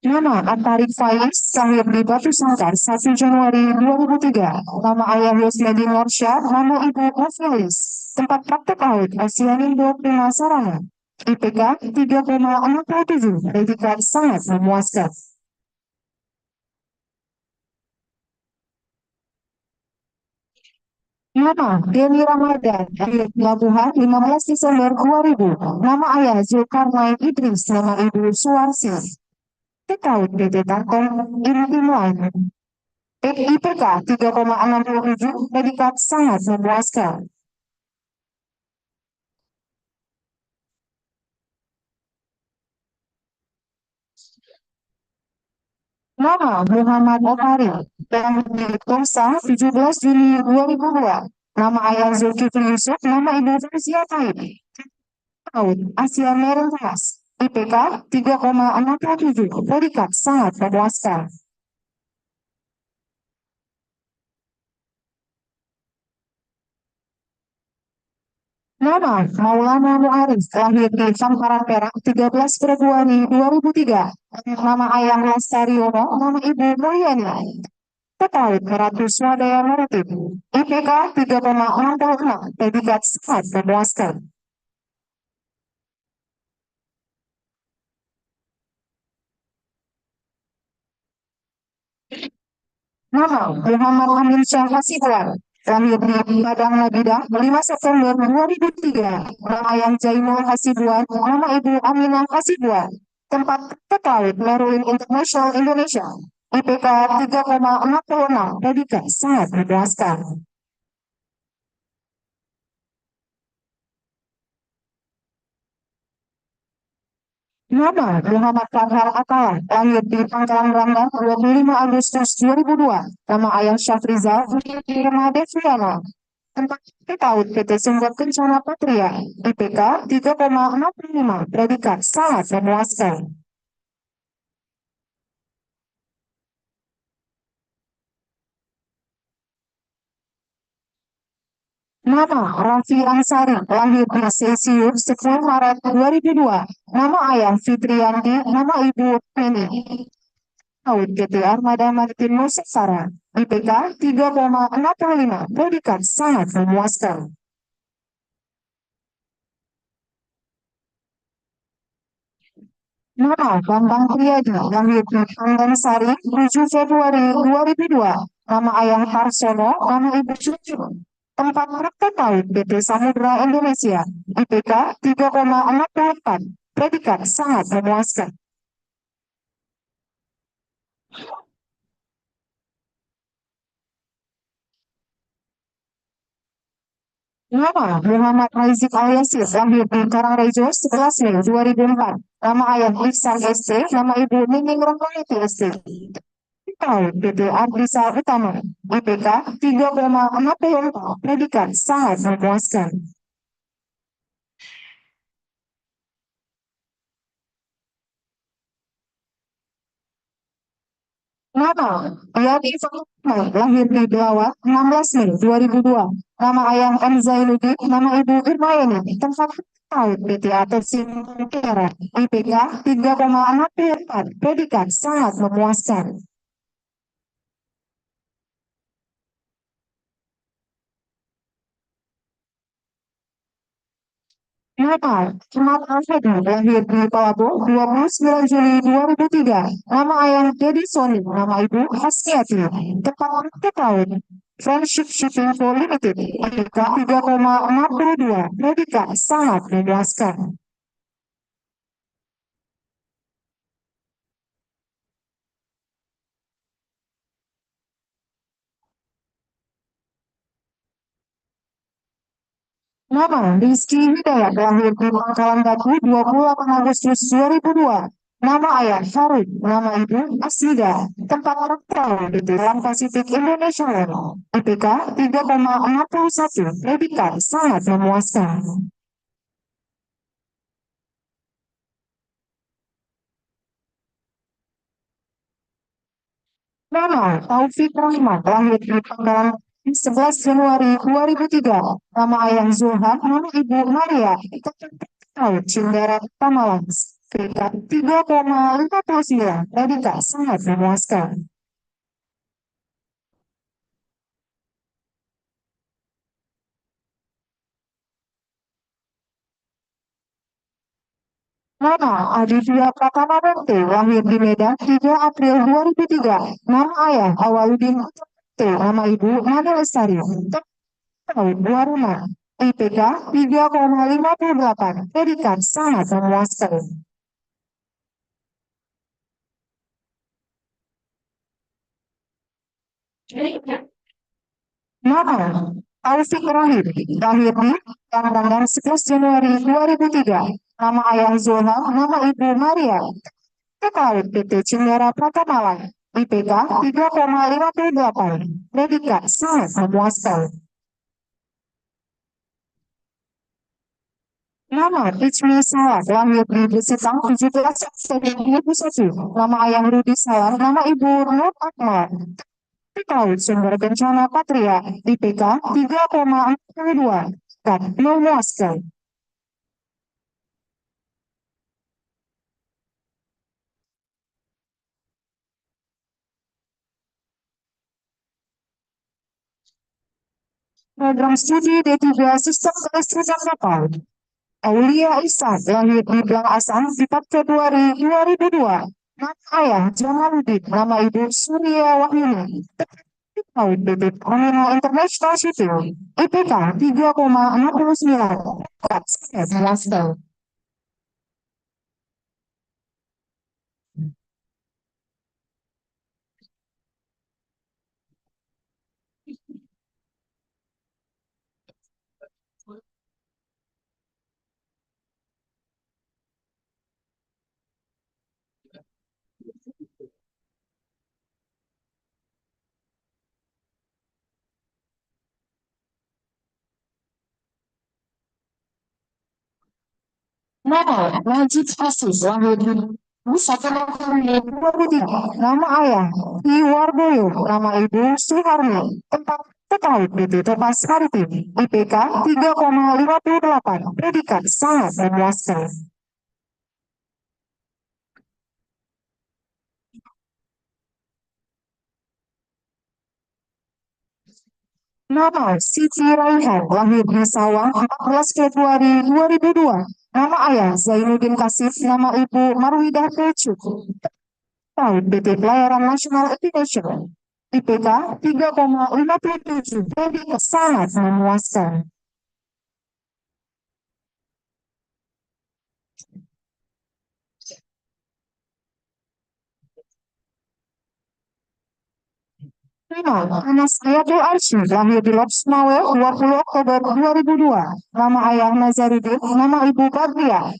Nama Atarik Faiz lahir di Batu Sangkar 1 Januari 2003. Nama ayah Yosmedi Norsyah, nama ibu Novialis. Tempat praktek laut Asianindo Prima Sarana IPK 3,67, predikat sangat memuaskan. Nama Denny Ramadan lahir di Labuhan 15 Desember 2000. Nama ayah Zulkarnain Idris, nama ibu Suwarsi. Terkait PT Telkom Intimuan IPK 3,67, predikat sangat memuaskan. Nama Muhammad Omari lahir di Tumsa 17 Juni 2002. Nama ayah Zulkifli Yusuf, nama ibu Fauzia Taib. Laut Asia Merentas IPK 3,67, predikat sangat memuaskan. Nama Maulana Muarif lahir di Samparan Perak 13 Februari 2003. Nama ayah Lestariono, nama ibu Mulyani. Terkait Ratu Swadaya Maritim IPK 3,66, predikat sangat memuaskan. Nama Muhammad Amin Syah Hasibuan lahir di Padang Nabidang 5 September 2003. Nama ayah Jainul Hasibuan, nama ibu Aminah Hasibuan. Tempat praktek laut Merlin International Indonesia. IPK 3,66, predikat sangat memuaskan. Nama Muhammad Farhan Atalah, lahir di Pangkalan Rangga 25 Agustus 2002. Nama ayah Syafrizal Firma Devriana. Tempat PAUD PT Sumber Kencana Patria. IPK 3,65, predikat sangat memuaskan. Nama Raffi Ansari, lahir di Sesiur 10 Maret 2002. Nama ayah Fitriyanti, nama ibu Penny. PAUD PT Armada Maritim Nusantara. IPK 3,65, predikat sangat memuaskan. Nama Bambang Priyadi, lahir di Pangansari 7 Februari 2002. Nama ayah Harsono, nama ibu Cucu. Tempat praktek laut PT Samudra Indonesia. IPK 3,64, predikat sangat memuaskan. Nama Muhammad Rizik Aliasis, lahir di Karangrejo 11 Mei 2004. Nama ayah Ihsan ST, nama ibu Nining Rohmaniti ST. Tahun PT Ardisa Utama. IPK 3,64, predikat sangat memuaskan. Nama Ian Ivan, lahir di Belawa 16 Mei 2002. Nama ayah M. Zainuddin, nama ibu Irmayeni. Tempat tahun PT Atesi Kera. IPK 3,64, predikat sangat memuaskan. Nama Ahmad Alfedi, lahir di Palabu 29 Juli 2003. Nama ayah Dedi Soni, nama ibu Hasniati. Tempat praktek laut Friendship Shipping Co. Limited. IPK 3,62, predikat sangat memuaskan. Nama Rizky Hidayat, lahir di Pangkalan Batu 28 Agustus 2002. Nama ayah Farid, nama ibu Asmida. Tempat praktek di Dalam Pasifik Indonesia. IPK 3,61, predikat sangat memuaskan. Nama Taufik Rahman, lahir di Pangkalan 11 Januari 2003. Nama ayah Zulhan, nama ibu Maria. Laut Cindera Tamalan. IPK 3,59, predikat sangat memuaskan. Nama Aditya Pratama Bakti, lahir di Medan 3 April 2003. Nama ayah Awaludin T, nama ibu Nada Lestari. Tahun 2006. IPK 3,58, predikat sangat memuaskan. Nama Taufik Rahim, lahir di Tangerang 11 Januari 2003. Nama ayah Zola, nama ibu Maria. Terkait PT Cindera Pratamalan. IPK 3,58, predikat sangat memuaskan. Nama Ijmi Salah, lahir di Besitang 17 Oktober 2001. Nama ayah Rudi Salah, nama ibu Nur Akmal. Laut Sumber Bencana Patria. IPK 3,42, dan memuaskan. Program studi D3 Sistem Kelistrikan Kapal. Aulia Ihsan, lahir di Blang Asam 4 Februari 2002. Nama ayah Jamaluddin, nama ibu Surya Wahyuni. Laut BT Pertamina International Shipping. IPK 3,69, dan sangat memuaskan. Nama Najib Aziz lahir di 1 November 2003. Nama ayah Iwardoyo, nama ibu Suharni. Tempat terkait BPT Pas Maritim. IPK 3,58. Predikat sangat memuaskan. Nama Siti Raihan lahir di Sawang 14 Februari 2002. Nama ayah Zainuddin Kasif, nama ibu Marwidah Pecuk. Tahun PT Pelayaran Nasional Indonesia. IPK 3,57. Jadi sangat memuaskan. Lima, Anas Hayatul Arsy lahir di Lobsmawe 20 Oktober 2002. Nama ayah Nazaruddin, nama ibu Badriah.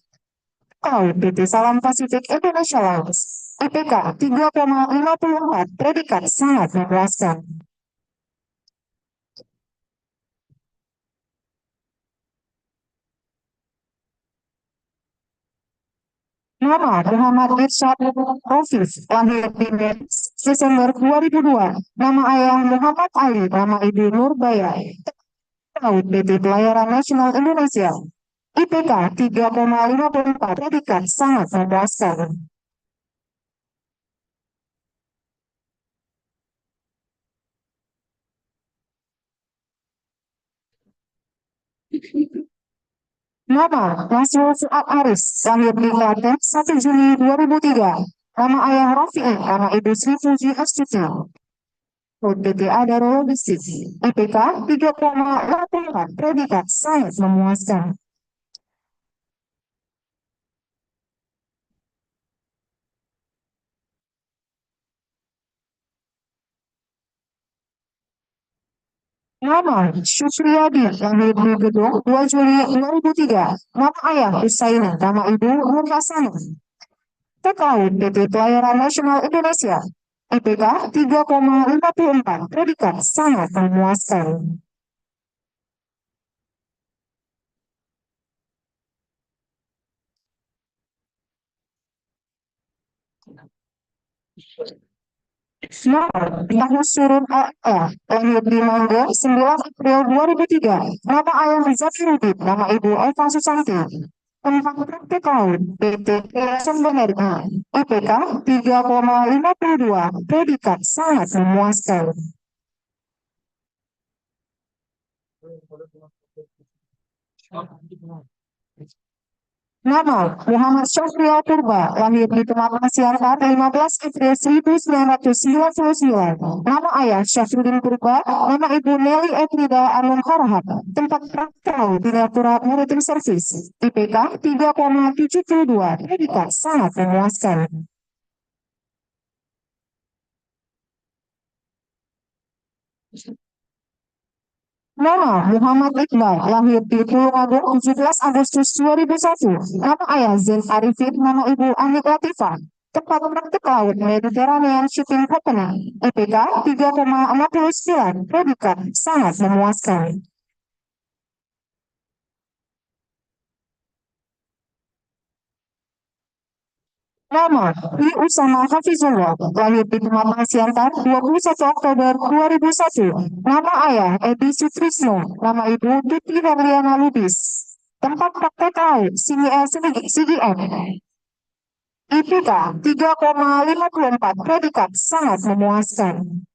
Tahun PT Salam Pasifik Indonesia Lines. IPK 3,54. Predikat sangat memuaskan. Nama Muhammad Irsyad Rofif lahir di Desember 2002. Nama ayah Muhammad Ali, nama ibu Nurbaya. Tahun PT Pelayaran Nasional Indonesia. IPK 3,54. Predikat sangat memuaskan. Nama Nasrul Fuad Aris lahir di Klaten 1 Juni 2003. Nama ayah Rafi'i, nama ibu Sri Puji Astuti. OTTA Darul Logistik. IPK 3,84. Predikat sangat memuaskan. Nama Syukriyadi lahir di Gedung 2 Juli 2003. Nama ayah Husaini, nama ibu Nur Hasanah. Terkait PT Pelayaran Nasional Indonesia. IPK 3,54. Predikat sangat memuaskan. Nomor Yahya Surun A.A. lahir di Mangga 9 April 2003. Nama ayah Zakiruddin, nama ibu Eva Susanti. Tempat praktik laut PT Yayasan Benergi. IPK 3,52. Predikat sangat memuaskan. Nama Muhammad Syafrial Purba lahir di Pematang Siantar 15 April 1999. Nama ayah Syafruddin Purba, nama ibu Nelly Etrida Anum Harahap. Tempat praktek Direktorat Maritim Service. IPK 3,72. Predikat sangat memuaskan. Nama Muhammad Iqbal lahir di Tulungagung 17 Agustus 2001. Nama ayah Zain Arifin, nama ibu Anik Latifah. Tempat praktik laut Mediterranean Shipping Company. IPK 3,69. Predikat sangat memuaskan. Nama Dwi Usama Hafizullah lahir di Pematang Siantar 21 Oktober 2001. Nama ayah Edi Sutrisno, nama ibu Tuti Herliana Lubis. Tempat praktek laut CGM. IPK 3,54. Predikat sangat memuaskan.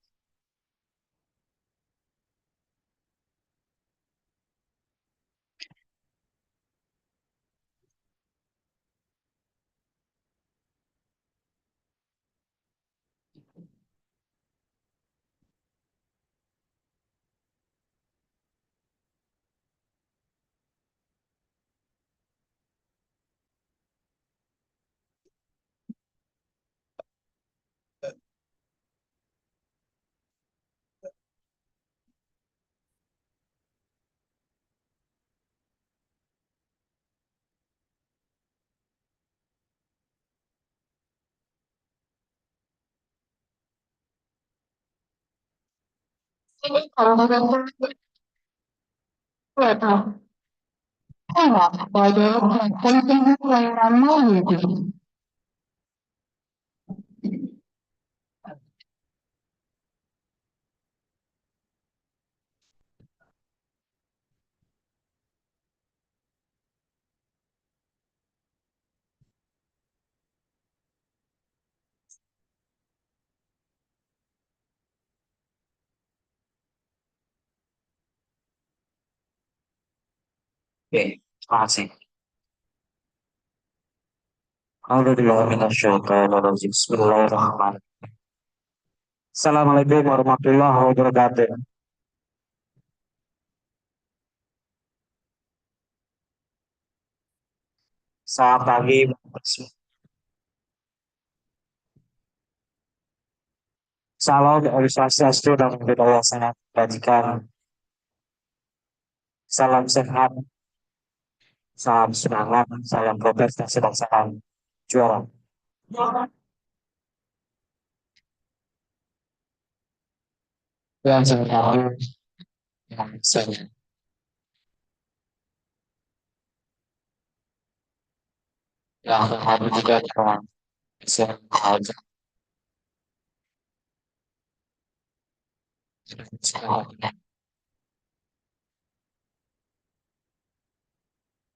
Ini kalau pada penting pelayanan itu. Oke, terima kasih. Alhamdulillahirrahmanirrahim. Bismillahirrahmanirrahim. Assalamualaikum warahmatullahi wabarakatuh. Selamat pagi. Salam dari Swastiastu dan budaya sangat bajikan. Salam sehat, salam semangat, salam prestasi dan salam juara. Yang saya yang saya yang terharu juga teman saya aja.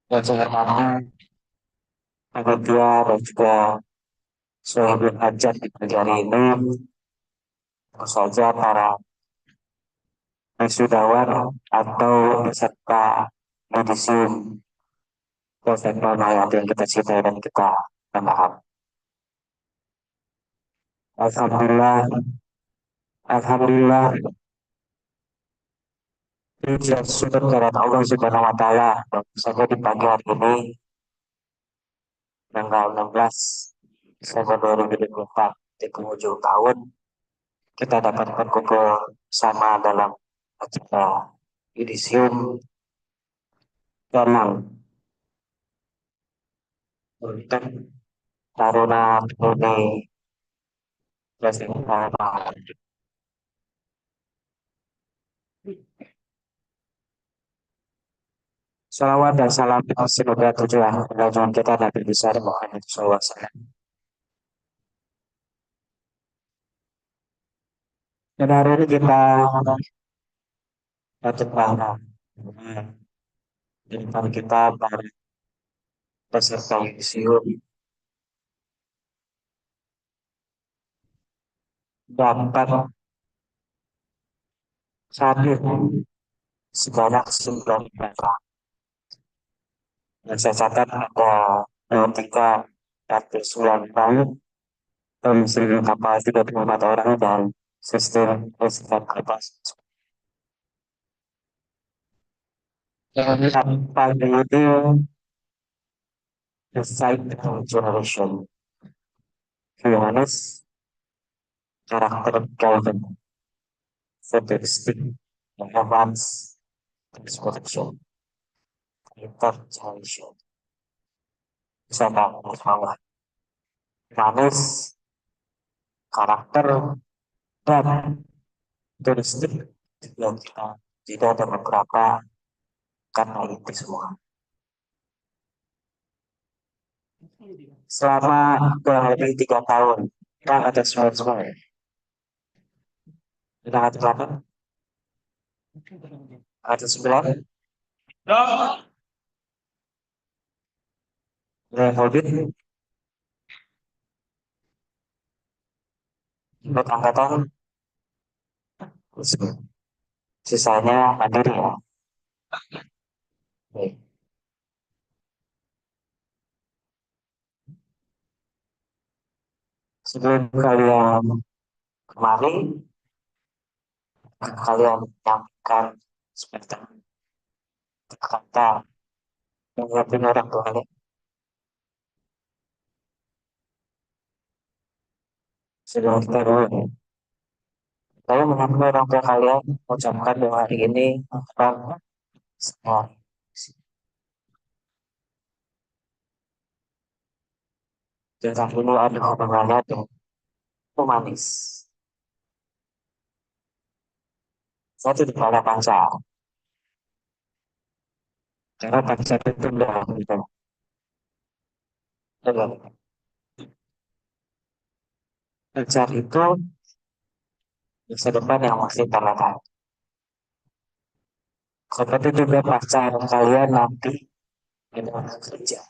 Dan saya hormati ketua dan juga seluruh hajat di negara ini, tentu saja para wisudawan atau peserta yudisium peserta layak yang kita cintai dan kita kenal. Alhamdulillah, Alhamdulillah, puji syukur kepada Allah Subhanahu Wa Taala. Sampai di pagi hari ini, tanggal 16 Desember 2024 di penghujung tahun, kita dapat berkumpul sama dalam acara yudisium Danang untuk Taruna Pemudi Presiden. Salawat dan salam semoga tujuan tujuan kita Nabi besar Muhammad SAW. Dan hari ini kita dapat bahwa di depan kita para peserta yudisium dapat hadir sebanyak 9 mereka. Dan saya catat ada 3 atau 9 bank dan mesin kapal 34 orang dan sistem listrik kapal. Dan pagi itu the site generation humanis karakter Calvin futuristic advance transportation intergenerational bisa bagus banget humanis karakter dan turistik yang kita tidak ada beberapa karena itu semua selama kurang lebih 3 tahun kan ada semua kita ada berapa ada 9 yang Hobbit buat angkatan sisanya mandiri ya. Oke. Sebelum kalian kemari, kalian menyampaikan seperti kata menyiapkan orang tua kalian. Sebelum kita dulu, kalian menyampaikan orang tua kalian, ucapkan bahwa hari ini akan semua. Jangan dulu ada hubungannya dengan humanis. Satu di kepala bangsa. Karena pacar itu udah gitu. Pacar itu masa depan yang masih terlalu. Seperti juga pacar kalian nanti di dalam kerja.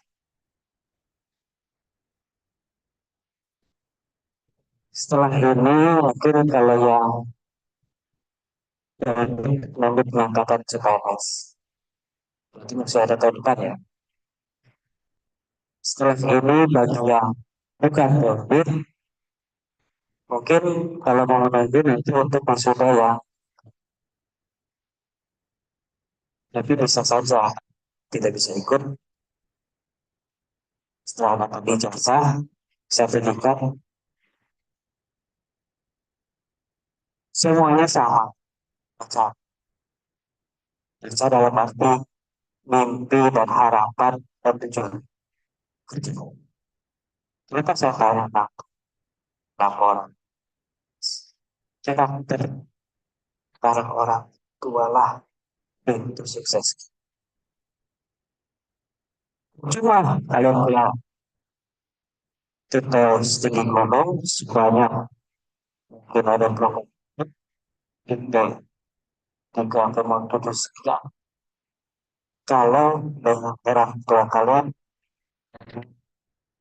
Setelah ini mungkin kalau yang nanti pengangkatan CPNS, itu masih ada tahun depan ya. Setelah ini bagi yang bukan COVID, mungkin kalau mau menunggu nanti untuk mahasiswa yang tapi bisa saja tidak bisa ikut setelah dapat ijazah, sertifikat, semuanya sama. Baca, baca dalam arti mimpi dan harapan dan tujuan kerja. Mereka saya tanya tentang laporan. Karakter para orang tua lah pintu sukses. Cuma kalau punya detail sedikit ngomong sebanyak mungkin ada program detail juga mau tulis sekian. Kalau dengan orang tua kalian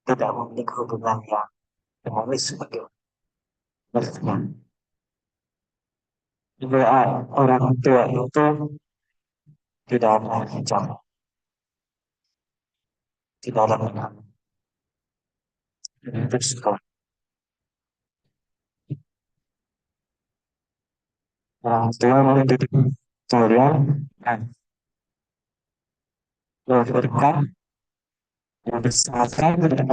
tidak memiliki hubungan yang harmonis sebagai mereka. Juga orang tua itu tidak ada hijab, tidak ada menang. Terus kalau orang tua mendidik kalian dan memberikan membesarkan dan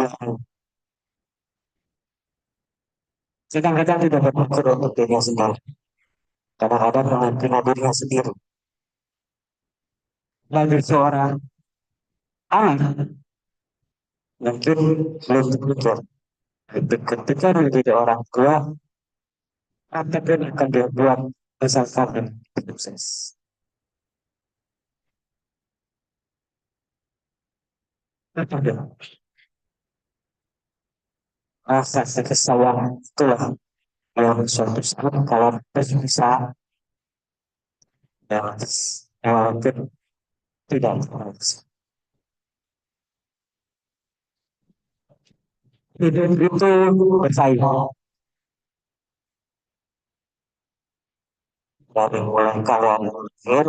kadang-kadang tidak berpikir untuk dirinya sendiri. Kadang-kadang memimpikan dirinya sendiri. Bagi seorang anak, mungkin belum berpikir. Ketika menjadi orang tua, apa yang akan dia buat misalkan dan sukses. Apa dia? Rasa kekesalan itulah yang suatu saat kalau bisa dan walaupun tidak bisa. Hidup itu bersaing dari mulai kalian lahir,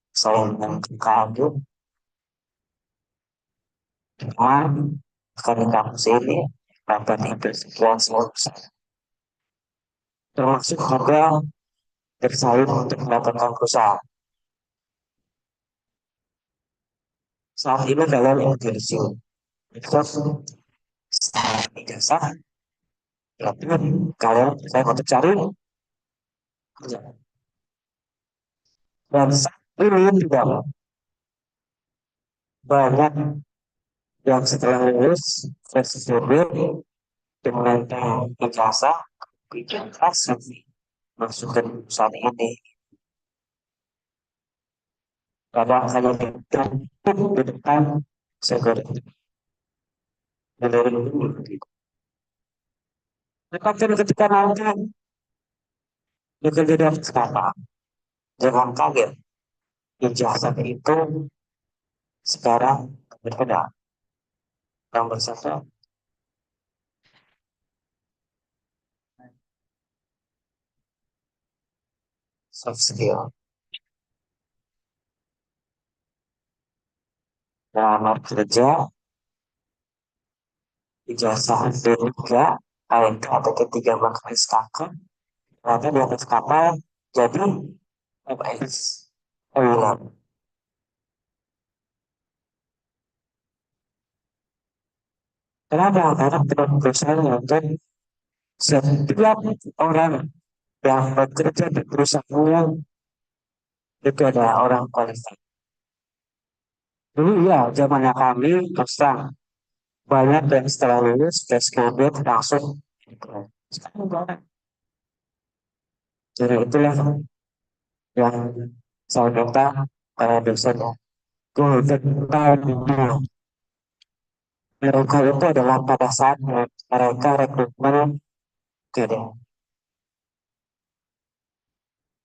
saling yang kagum, teman, akan di kampus ini, dapat itu sekian semua termasuk juga bersaing untuk mendapatkan perusahaan. Saat ini kalian internship, itu setelah ijazah, berarti kalian saya untuk cari kerja. Dan saat ini juga banyak yang setelah lulus versi dengan ijazah, ijazah masuk ke perusahaan ini. Kadang hanya di depan segera dari dulu. Tetapi ketika nanti bekerja dari sekarang, jangan kaget. Ijazah itu sekarang berbeda. Yang bersatu soft skill. Dalam kerja, ijazah D3, AMK atau ketiga bahkan SKK, ternyata di atas kapal jadi FX. Ulang. Kenapa? Karena tidak perusahaan dan setiap orang yang bekerja di perusahaan itu adalah orang kualifikasi. Dulu ya, zamannya kami, terus terang, banyak yang setelah lulus, tes graduate langsung. Sekarang banyak. Jadi itulah yang saya minta para dosen golden time dulu. Mereka itu adalah pada saat mereka rekrutmen gitu.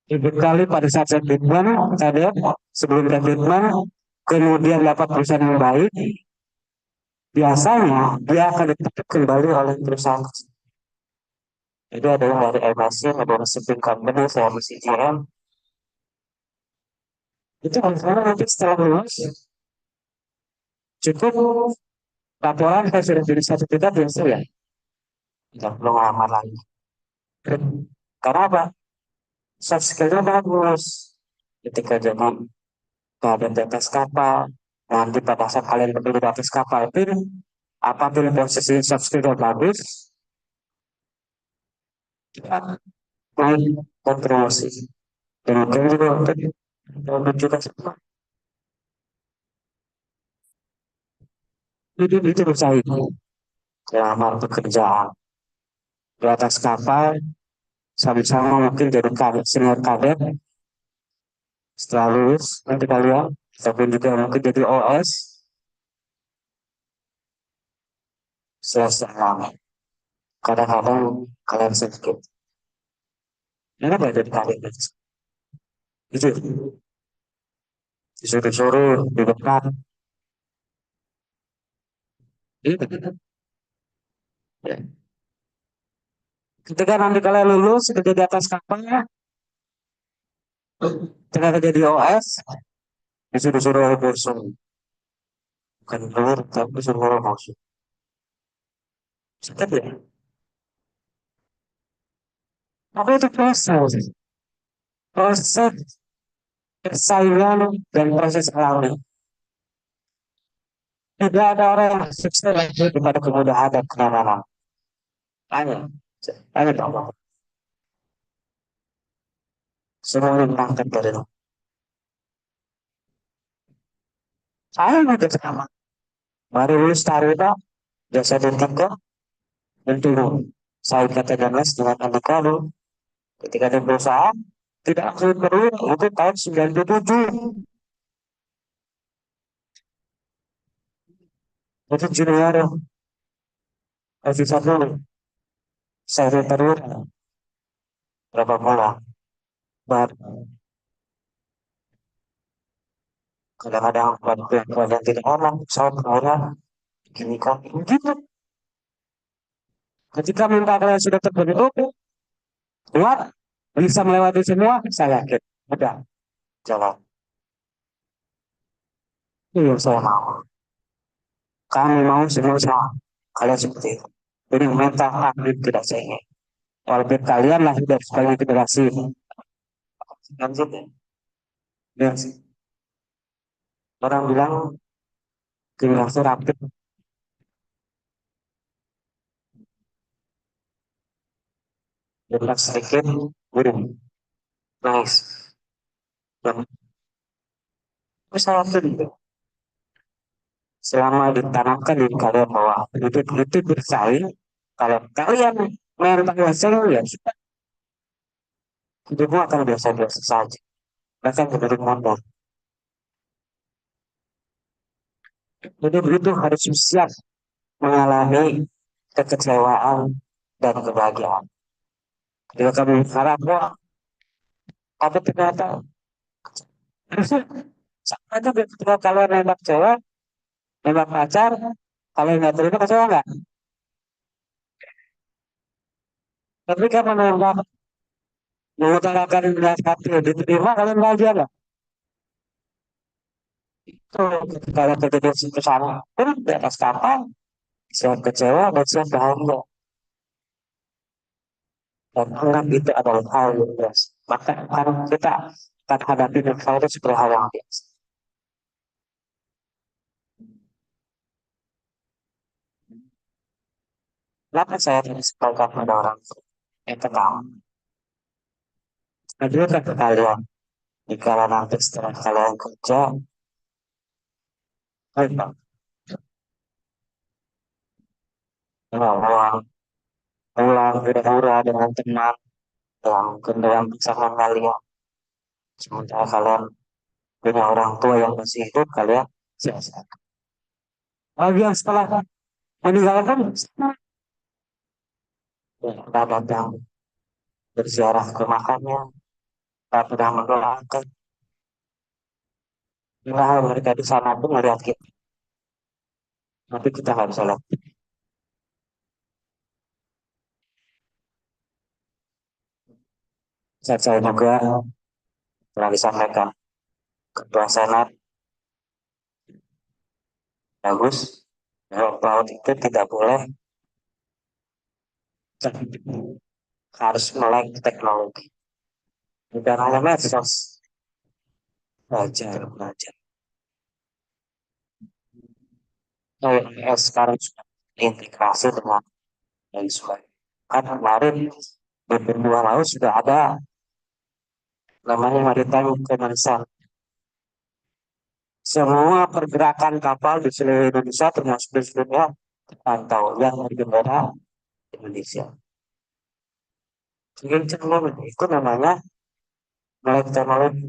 Dibekali pada saat rekrutmen, ada sebelum rekrutmen, kemudian dapat perusahaan yang baik, biasanya dia akan ditutup kembali oleh perusahaan. Jadi ada yang dari MSC, ada yang shipping company, dari CGM. Itu misalnya nanti setelah lulus, cukup laporan saya sudah jadi sertifikat biasa ya. Tidak perlu ngelamar lagi. Karena apa? Soft skill-nya bagus. Ketika jadi badan di atas kapal, nanti pada saat kalian berdiri di atas kapal pun, apapun posisi soft skill-nya bagus, kita naik kontribusi. Demikian juga untuk juga semua. Jadi itu usaha itu. Lamar pekerjaan di atas kapal, sama-sama mungkin jadi kadet, senior kadet, setelah lulus nanti kalian, tapi juga mungkin jadi OS, selesai. Kadang-kadang kalian sedikit. Ini apa jadi kadet? Itu disuruh-suruh di depan. Itu. Ya. Ketika nanti kalian lulus, kerja di atas kapalnya, ternyata jadi OS, disuruh-suruh oleh bosan. Bukan keluar, tapi disuruh oleh bosan. Sedap ya? Apa itu proses? Proses persaingan dan proses alami. Tidak ada orang yang sukses lagi daripada kemudahan dan kenyamanan. Tanya, tanya dong. Semuanya berangkat dari itu. Saya juga sama. Baru lulus taruna, jasa dan tiga, tentu saya kata ganas dengan adik kamu. Ketika di perusahaan, tidak sulit perlu itu tahun 97. Itu junior, officer dulu. Saya taruna, berapa bulan. Baru kadang-kadang pada tidak orang, saya orang, gini kan, gitu. Ketika mental kalian sudah terbentuk, kuat, bisa melewati semua, saya yakin. Udah, jalan. Itu yang saya mau. Kami mau semua sama. Kalian seperti itu. Jadi mental atlet tidak saya ingin. Walaupun kalian lahir dari sebagai generasi. Lanjut ya. Dan orang bilang generasi rapid. Jelas sedikit, burung. Nice. Dan saya yakin selama ditanamkan di kalian bahwa itu bersaing, kalau kalian mental bersaing ya hidupmu akan biasa-biasa saja. Bahkan menurut modal. Jadi itu harus siap mengalami kekecewaan dan kebahagiaan. Ketika kami harap, wah, tapi ternyata sama juga ketika kalian nembak cewek, nembak pacar, kalian nggak terima kecewa nggak? Tapi kan menembak, mengutarakan belas hati, diterima, kalian bahagia nggak? Itu ketika kalian kejadian ke sana, pun di atas kapal, siap kecewa dan siap bahagia. Dan anggap itu adalah hal yang biasa. Maka kalau kita akan hadapi hal itu sebagai hal yang biasa. Kenapa saya tidak sepakat pada orang yang pertama? Kedua kata kalian, jika nanti setelah kalian kerja, baik, uang, pulang berhura dengan teman, yang kendala bersama kalian. Sementara kalian punya orang tua yang masih hidup, kalian sehat-sehat. Bagi yang setelah meninggalkan, kita datang berziarah ke makamnya, kita pernah mendoakan. Bila mereka di sana pun melihat kita, tapi kita nggak bisa lihat. Saya juga telah disampaikan Ketua Senat, bagus, bahwa pelaut itu tidak boleh harus melek teknologi. Bukan hanya medsos, belajar, belajar. Sekarang sudah integrasi dengan dan sebagainya. Kan kemarin di benua laut sudah ada namanya Maritime Command. Semua pergerakan kapal di seluruh Indonesia termasuk di seluruh terpantau yang bergendara Indonesia. Jadi itu namanya melek teknologi.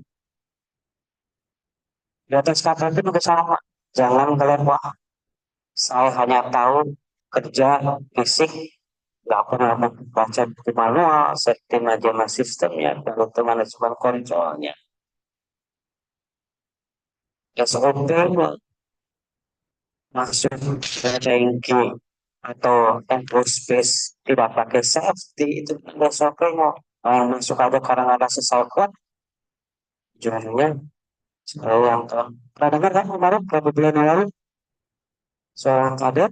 Di atas kapal itu juga sama. Jangan kalian wah, saya hanya tahu kerja fisik, nggak pernah baca buku manual, setting aja sistemnya, dan untuk manajemen kontrolnya. SOP masuk ke tanki atau aerospace tidak pakai safety itu ada SOP-nya. Yang masuk ada karena ada sesuatu jadinya yang pernah dengar kan kemarin beberapa bulan yang lalu seorang kadet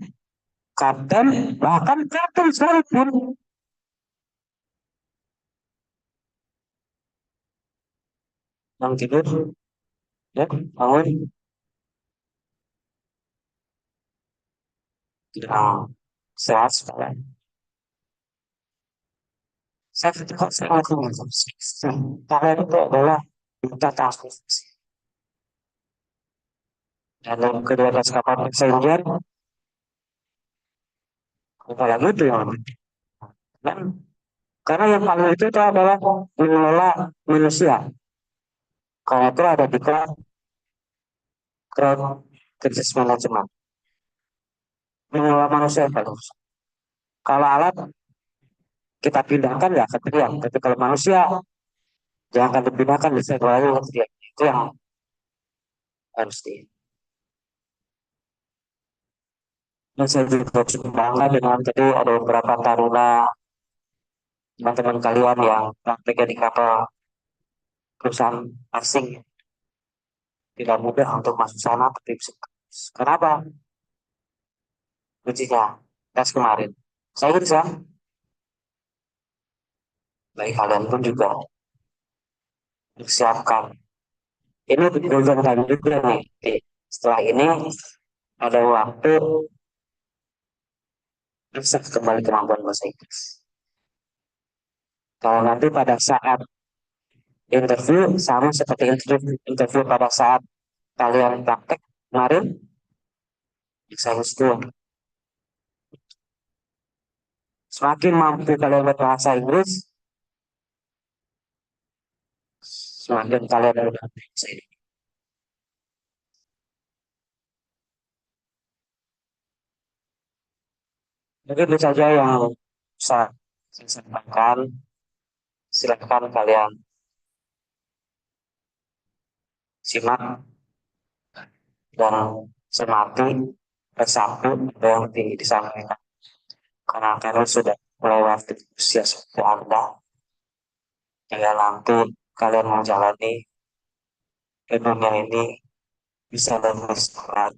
kapten bahkan kapten sekalipun yang tidur ya bangun tidak sehat sekali. Saya kok saya lakukan karena itu adalah kita kasus dalam kedua belas kapal passenger apalagi itu yang kan karena yang paling itu adalah mengelola manusia karena itu ada di crowd krisis manajemen mengelola manusia yang paling susah. Kalau alat kita pindahkan ya ke teriak tapi kalau manusia jangan dipindahkan bisa kembali ke teriak itu yang harus di. Dan saya juga cukup bangga dengan tadi ada beberapa taruna teman-teman kalian yang prakteknya di kapal perusahaan asing tidak mudah untuk masuk sana tapi bisa. Kenapa? Kuncinya tes kemarin. Saya bisa, baik kalian pun juga disiapkan. Ini golden time juga nih. Setelah ini ada waktu bisa kembali kemampuan bahasa Inggris. Kalau nanti pada saat interview sama seperti interview pada saat kalian praktek kemarin, bisa school. Semakin mampu kalian berbahasa Inggris, semakin kalian ada bahasa ini. Jadi itu saja yang bisa saya sampaikan. Silakan kalian simak dan cermati satu yang tinggi disampaikan. Karena kalian sudah melewati usia seperti Anda, hingga nanti kalian menjalani dunia ini bisa lebih semangat.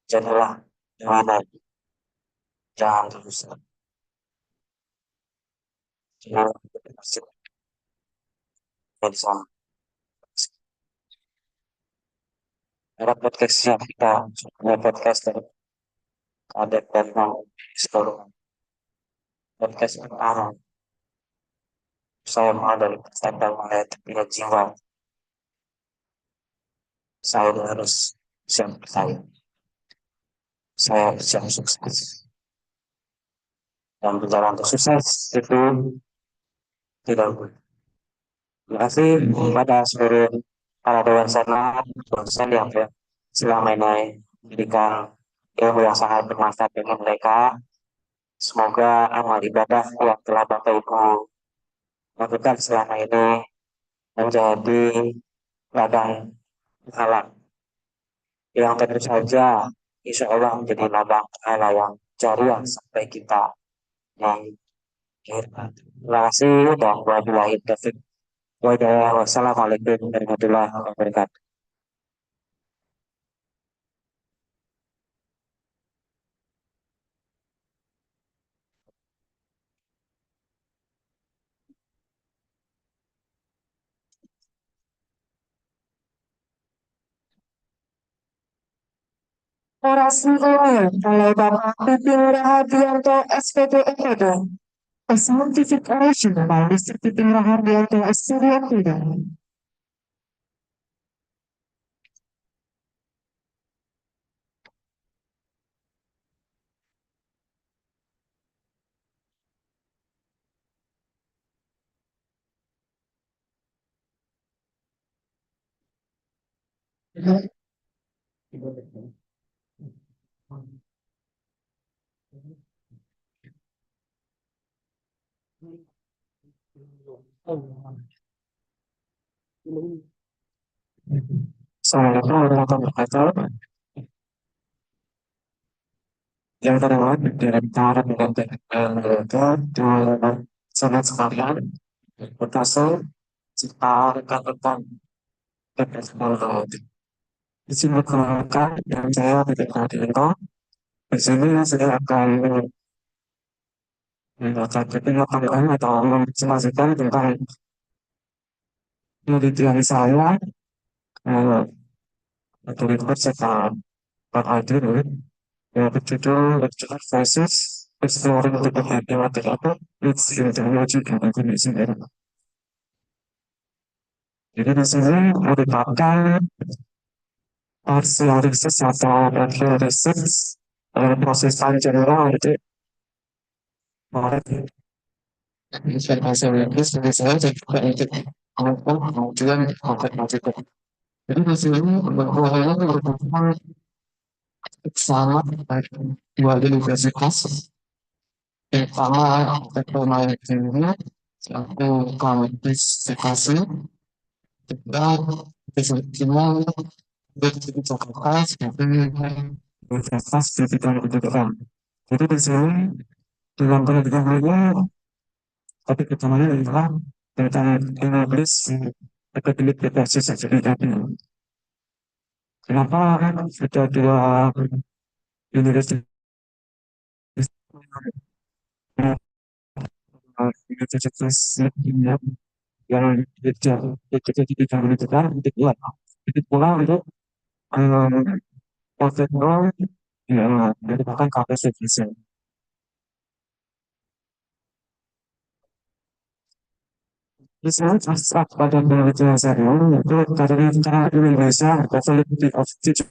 Jadilah dengan jangan terus. Jangan di sana. Ada podcastnya kita, ada podcast dari ada tentang sekolah podcast pertama. Saya mau dari tentang melihat punya jiwa. Saya harus siap bersaing. Saya siap sukses. Dan berjalan untuk sukses itu tidak mudah. Terima kasih kepada seluruh para dewan senat, dosen yang selama ini memberikan ilmu yang sangat bermanfaat bagi mereka. Semoga amal ibadah yang telah Bapak Ibu lakukan selama ini menjadi ladang pahala yang tentu saja insya Allah menjadi ladang pahala yang jariah sampai kita yang akhirat. Terima kasih dan wabillahi taufiq. Wassalamualaikum warahmatullahi wabarakatuh. Orasi ilmiah oleh Bapak Pipin Rahadianto SPP MPD. A scientific oration by Mr. Pipin Rahadianto SPP MPD. Assalamualaikum warahmatullahi wabarakatuh. Yang terhormat Direktur Direktur dan Senat sekalian, Profesor serta rekan-rekan PPS. Di sini perkenalkan dan saya Titik Adianto. Di sini saya akan menyampaikan atau menjelaskan tentang penelitian saya eh, atau riset serta PhD yang berjudul Lecture Thesis Exploring the Behavior of Data with Technology and Information Era. Jadi di sini merupakan hasil riset atau hasil riset proses panjangnya untuk menghasil hasil riset saya juga untuk melakukan kemudian kontak. Jadi di sini bahwa merupakan sama dua universitas yang pertama teknologinya satu kuantifikasi dan definisinya dari Jakarta sebagai universitas di bidang pendidikan. Jadi di sini dalam pendidikan ini topik utamanya adalah tentang English academic basis education. Kenapa ada dua universitas universitas yang bekerja di bidang pendidikan untuk pula untuk profesional yang merupakan kapasitas. Research abstract pada penelitian saya yaitu dari cara Indonesia Facility of Teaching.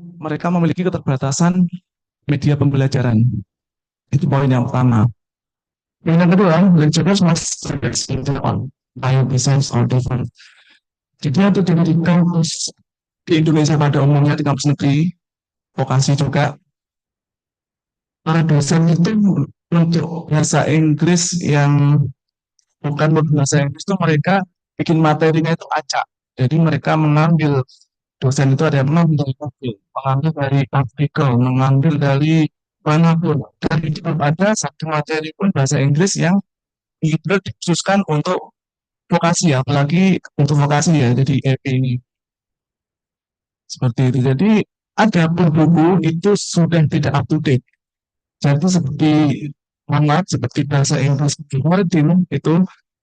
Mereka memiliki keterbatasan media pembelajaran. Itu poin yang pertama. Yang kedua, lecturers must consider on bio design or different. Jadi untuk di kampus di Indonesia pada umumnya di kampus negeri, vokasi juga, para dosen itu untuk bahasa Inggris yang bukan berbahasa Inggris itu mereka bikin materinya itu acak. Jadi mereka mengambil dosen itu ada yang mengambil dari Google, mengambil dari artikel, mengambil dari manapun. Dan belum ada satu materi pun bahasa Inggris yang itu dikhususkan untuk vokasi, apalagi untuk vokasi ya, jadi EP ini seperti itu. Jadi ada pun buku itu sudah tidak up to date. Jadi seperti mohon seperti bahasa Inggris kemarin itu,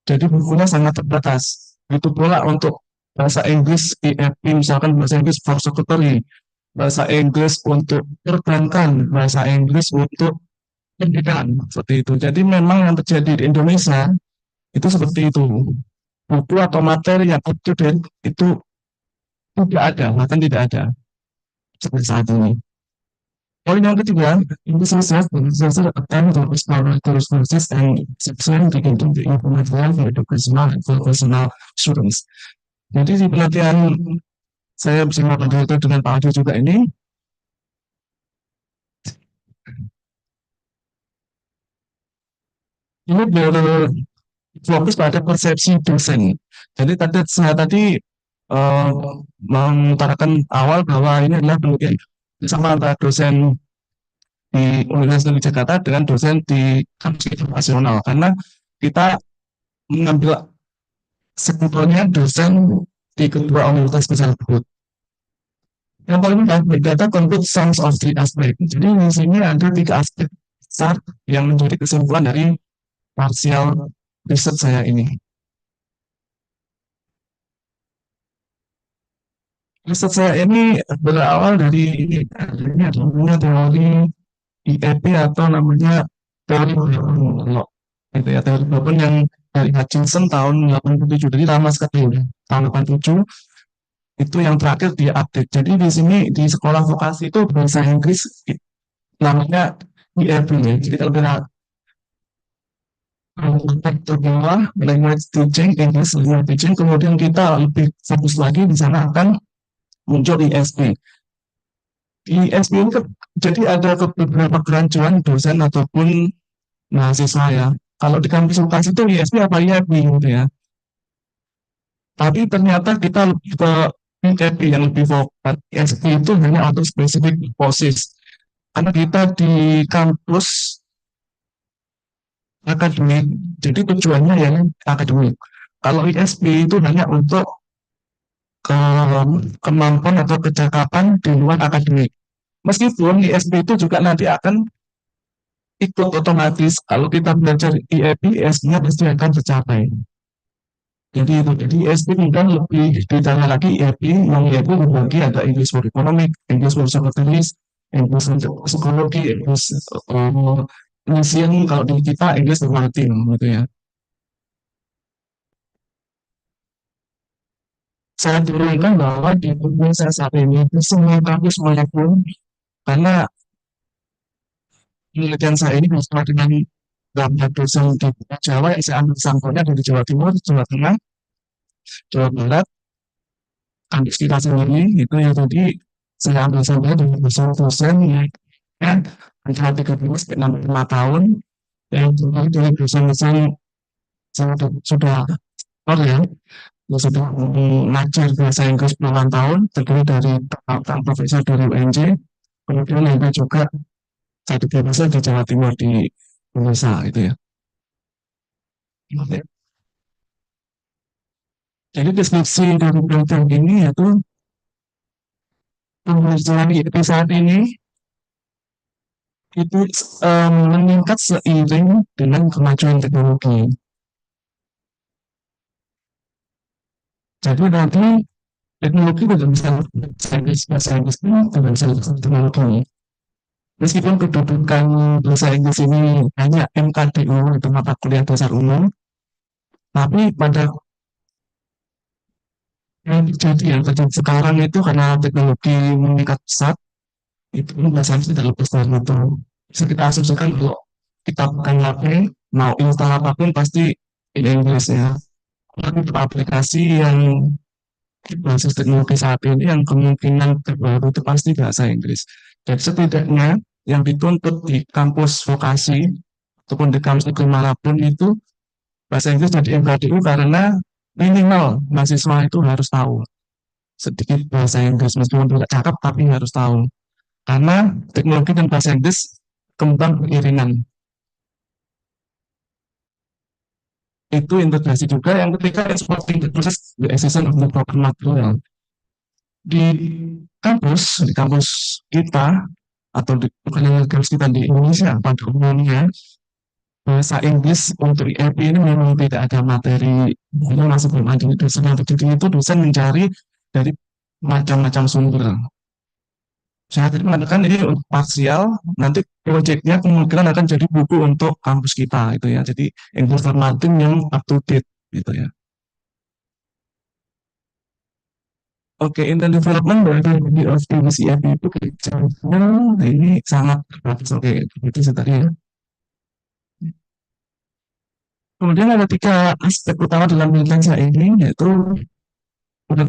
jadi bukunya sangat terbatas. Itu pula untuk bahasa Inggris EFP, misalkan bahasa Inggris for secretary, bahasa Inggris untuk perbankan, bahasa Inggris untuk pendidikan, seperti itu. Jadi memang yang terjadi di Indonesia itu seperti itu. Buku atau materi yang up to date itu tidak ada, bahkan tidak ada seperti saat ini. Poin yang ketiga, English research attempt to explore resources and section related to information for educational and vocational students. Jadi di penelitian saya bersama Pak Direktur dengan Pak Adi juga ini berfokus pada persepsi dosen. Jadi tadi saya eh, mengutarakan awal bahwa ini adalah penelitian sama antara dosen di Universitas Negeri Jakarta dengan dosen di kampus internasional, karena kita mengambil sebetulnya dosen di kedua universitas tersebut. Yang paling berdata untuk sense of the aspect. Jadi di sini ada 3 aspek besar yang menjadi kesimpulan dari parsial riset saya ini. Riset saya ini berawal dari ini namanya teori IEP atau namanya teori development. Itu ya, teori development yang dari Hutchinson tahun 87, jadi lama sekali ya. Tahun 87 itu yang terakhir dia update. Jadi di sini di sekolah vokasi itu bahasa Inggris namanya IEP ya. Jadi kalau kita bawah language teaching, English language teaching, kemudian kita lebih fokus lagi di sana akan muncul ISP. ISP ini jadi ada beberapa kerancuan dosen ataupun mahasiswa ya. Kalau di kampus vokasi itu ISP apa IEP gitu ya. Tapi ternyata kita lebih ke IEP yang lebih fokus. ISP itu hanya untuk spesifik posis. Karena kita di kampus akademik, jadi tujuannya yang akademik. Kalau ISP itu hanya untuk kemampuan atau kecakapan di luar akademik. Meskipun ISP itu juga nanti akan ikut otomatis kalau kita belajar IEP, ISP-nya pasti akan tercapai. Jadi itu, jadi ISP kan lebih ditanya lagi IEP, yang IEP berbagi ada English for Economic, English for Secretaries, English untuk psikologi, English Nusian, kalau di kita English for Marketing gitu ya. Saya turunkan bahwa di Indonesia saat ini semua kampus manapun, karena penelitian saya ini bersama dengan beberapa dosen di Jawa yang saya ambil sampelnya dari Jawa Timur, Jawa Tengah, Jawa Barat, kampus kita sendiri itu yang tadi saya ambil sampelnya dari dosen-dosen yang antara 30 sampai 65 tahun, yang terakhir dari dosen-dosen sudah ya, sudah mengajar bahasa Inggris puluhan tahun, terdiri dari profesor dari UNJ, kemudian ada juga satu profesor di Jawa Timur di Indonesia itu ya. Jadi deskripsi dari program ini yaitu pengerjaan IT saat ini itu meningkat seiring dengan kemajuan teknologi. Jadi nanti teknologi tidak bisa bahasa Inggris ini tidak bisa teknologi. Meskipun kedudukan bahasa Inggris ini hanya MKDU itu mata kuliah dasar umum, tapi pada yang terjadi sekarang itu karena teknologi meningkat pesat, itu bahasa Inggris tidak lepas dari itu. Bisa kita asumsikan kalau kita bukan HP, mau install apapun pasti in Inggris ya. Tapi aplikasi yang berbasis teknologi saat ini yang kemungkinan terbaru itu pasti bahasa Inggris. Dan setidaknya yang dituntut di kampus vokasi ataupun di kampus manapun itu bahasa Inggris jadi MKDU karena minimal mahasiswa itu harus tahu sedikit bahasa Inggris meskipun tidak cakap tapi harus tahu karena teknologi dan bahasa Inggris kembang beriringan. Itu integrasi juga. Yang ketiga, exporting the process the existence of the proper material. Di di kampus kita, atau di kampus kita di Indonesia pada umumnya, bahasa Inggris untuk IEP ini memang tidak ada materi, memang masih belum ada dosen yang terdidik, itu dosen mencari dari macam-macam sumber. Saya tadi mengatakan ini untuk parsial, nanti proyeknya kemungkinan akan jadi buku untuk kampus kita itu ya. Jadi English formatting yang up to date gitu ya. Oke, intent development dari of IEP itu kerjanya ini sangat bagus. Oke, itu sih tadi ya. Kemudian ada 3 aspek utama dalam penelitian saya ini, yaitu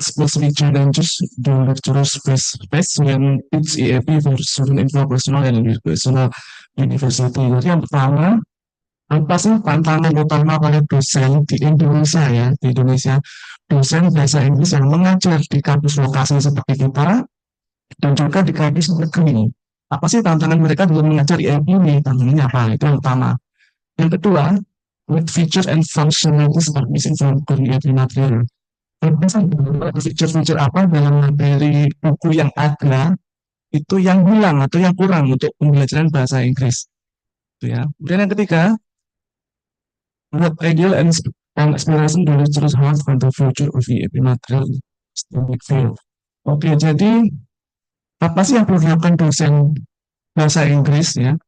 specific challenges the lecturers face when it's EAP for student in vocational and educational university. Jadi yang pertama, apa sih tantangan utama oleh dosen di Indonesia ya, di Indonesia, dosen bahasa Inggris yang mengajar di kampus vokasi seperti kita, dan juga di kampus negeri. Apa sih tantangan mereka dalam mengajar IEP ini? Tantangannya apa? Itu yang pertama. Yang kedua, with feature and functionalities are missing from current material. Fitur-fitur apa dalam materi buku yang ada itu yang hilang atau yang kurang untuk pembelajaran bahasa Inggris. Itu ya. Kemudian yang ketiga, what ideal and exploration the lecturers have for the future of the material systemic field. Oke, jadi apa sih yang perlu dilakukan dosen bahasa Inggris ya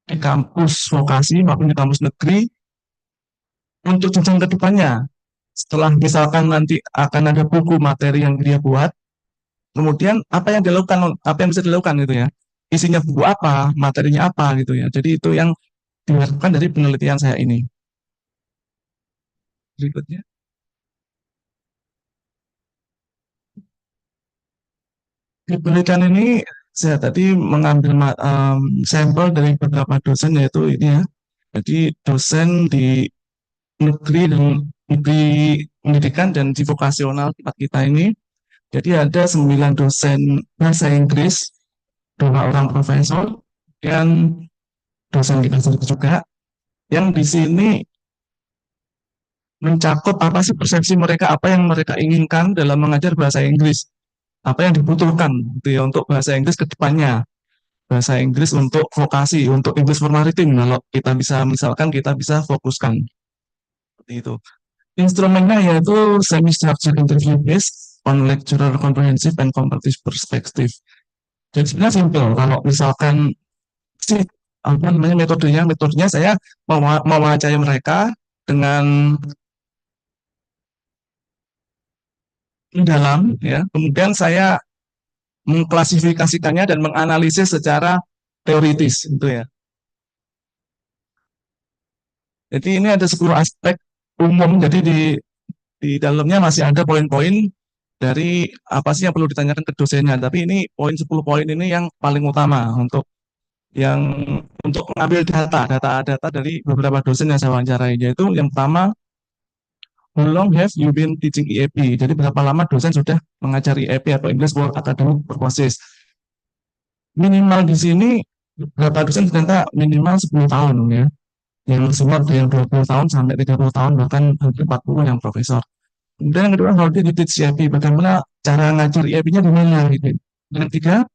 di kampus vokasi maupun di kampus negeri untuk jenjang kedepannya? Setelah misalkan nanti akan ada buku materi yang dia buat, kemudian apa yang dilakukan, apa yang bisa dilakukan gitu ya, isinya buku apa, materinya apa gitu ya. Jadi itu yang dilakukan dari penelitian saya ini. Berikutnya, di penelitian ini saya tadi mengambil sampel dari beberapa dosen, yaitu ini ya. Jadi dosen di negeri dan negeri pendidikan dan di vokasional tempat kita ini. Jadi ada 9 dosen bahasa Inggris, 2 orang profesor, dan dosen kita sendiri juga, yang di sini mencakup apa sih persepsi mereka, apa yang mereka inginkan dalam mengajar bahasa Inggris, apa yang dibutuhkan gitu ya, untuk bahasa Inggris ke depannya, bahasa Inggris untuk vokasi, untuk English for Maritime, kalau kita bisa, misalkan kita bisa fokuskan, seperti itu. Instrumennya yaitu semi-structured interview based on lecturer comprehensive and comparative perspective. Jadi sebenarnya simple, kalau misalkan sih apa namanya metodenya saya mewawancarai mereka dengan mendalam ya, kemudian saya mengklasifikasikannya dan menganalisis secara teoritis itu ya. Jadi ini ada 10 aspek umum, jadi di dalamnya masih ada poin-poin dari apa sih yang perlu ditanyakan ke dosennya, tapi ini 10 poin ini yang paling utama untuk mengambil data dari beberapa dosen yang saya wawancarai, yaitu yang pertama, how long have you been teaching IEP? Jadi berapa lama dosen sudah mengajar IEP atau English for Academic Purposes? Minimal di sini beberapa dosen ternyata minimal 10 tahun ya. Yang semua ada yang 20 tahun sampai 30 tahun, bahkan hampir 40 yang profesor. Kemudian yang kedua, how did you teach IEP? Bagaimana cara ngajar IEP-nya di mana gitu. Yang ketiga,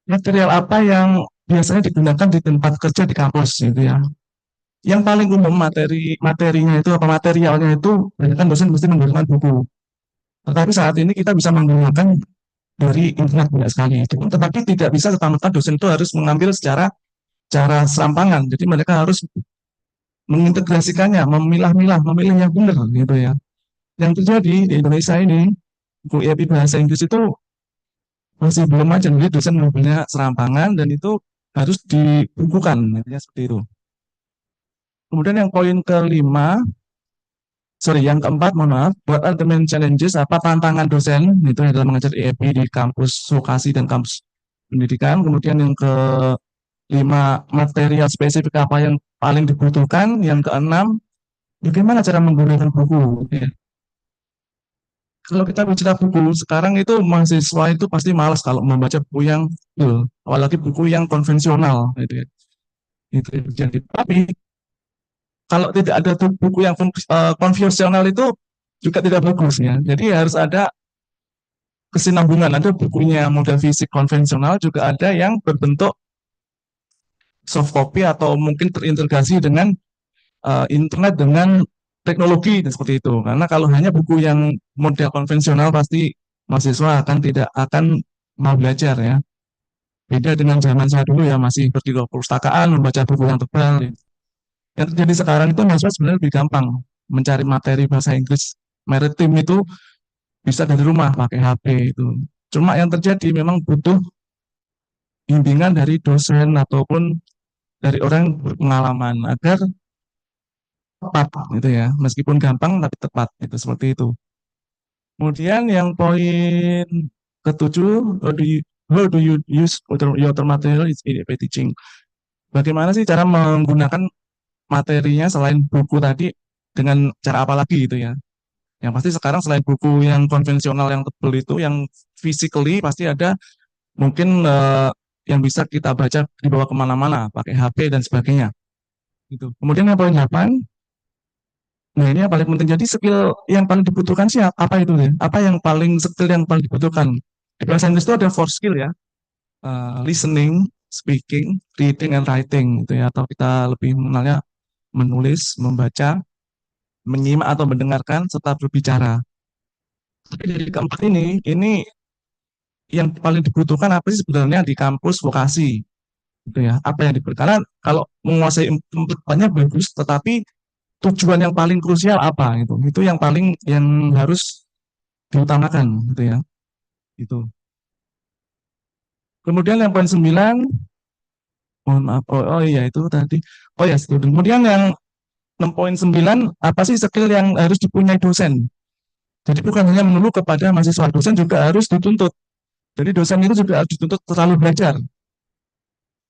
material apa yang biasanya digunakan di tempat kerja di kampus gitu ya. Yang paling umum materinya itu apa, materialnya itu banyak kan dosen mesti menggunakan buku. Tetapi saat ini kita bisa menggunakan dari internet banyak sekali. Tetapi tidak bisa serta-merta dosen itu harus mengambil secara serampangan. Jadi mereka harus mengintegrasikannya, memilih yang benar gitu ya. Yang terjadi di Indonesia ini, buku IEP bahasa Inggris itu masih belum aja, jadi dosen mengambilnya serampangan dan itu harus dibukukan, intinya seperti itu. Kemudian yang poin yang keempat, mohon maaf, what are the main challenges, apa tantangan dosen itu dalam mengajar IEP di kampus vokasi dan kampus pendidikan. Kemudian yang kelima, material spesifik apa yang paling dibutuhkan. Yang keenam, bagaimana cara menggunakan buku. kalau kita bicara buku sekarang itu mahasiswa itu pasti malas kalau membaca buku yang apalagi buku yang konvensional gitu ya. Itu jadi tapi kalau tidak ada tuh buku yang konvensional itu juga tidak bagus ya. Jadi harus ada kesinambungan. Ada bukunya model fisik konvensional, juga ada yang berbentuk soft copy atau mungkin terintegrasi dengan internet dengan teknologi dan seperti itu. Karena kalau hanya buku yang model konvensional pasti mahasiswa akan tidak akan mau belajar ya. Beda dengan zaman saya dulu ya masih pergi ke perpustakaan membaca buku yang tebal. Yang terjadi sekarang itu mahasiswa sebenarnya lebih gampang mencari materi bahasa Inggris maritim itu bisa dari rumah pakai HP itu. Cuma yang terjadi memang butuh bimbingan dari dosen ataupun dari orang yang berpengalaman agar tepat gitu ya. Meskipun gampang tapi tepat itu seperti itu. Kemudian yang poin ketujuh, how do you use your material in teaching? Bagaimana sih cara menggunakan materinya selain buku tadi dengan cara apa lagi gitu ya? Yang pasti sekarang selain buku yang konvensional yang tebel itu, yang physically pasti ada mungkin yang bisa kita baca dibawa kemana-mana, pakai HP dan sebagainya. Gitu. Kemudian yang poin 8, nah ini yang paling penting. Jadi skill yang paling dibutuhkan sih apa itu ya? Apa yang paling skill yang paling dibutuhkan? Di bahasa Inggris itu ada 4 skill ya. Listening, speaking, reading, and writing gitu ya. Atau kita lebih mengenalnya menulis, membaca, menyimak atau mendengarkan, serta berbicara. Tapi dari keempat ini yang paling dibutuhkan apa sih sebenarnya di kampus vokasi gitu ya? Apa yang diberikan? Karena kalau menguasai empatnya bagus, tetapi tujuan yang paling krusial apa itu yang paling yang harus diutamakan gitu ya. Itu. Kemudian yang poin 9, mohon maaf, oh iya itu tadi. Oh ya, student. Kemudian yang 6.9, apa sih skill yang harus dipunyai dosen? Jadi bukan hanya melulu kepada mahasiswa, dosen juga harus dituntut. Jadi dosen itu juga harus dituntut selalu belajar.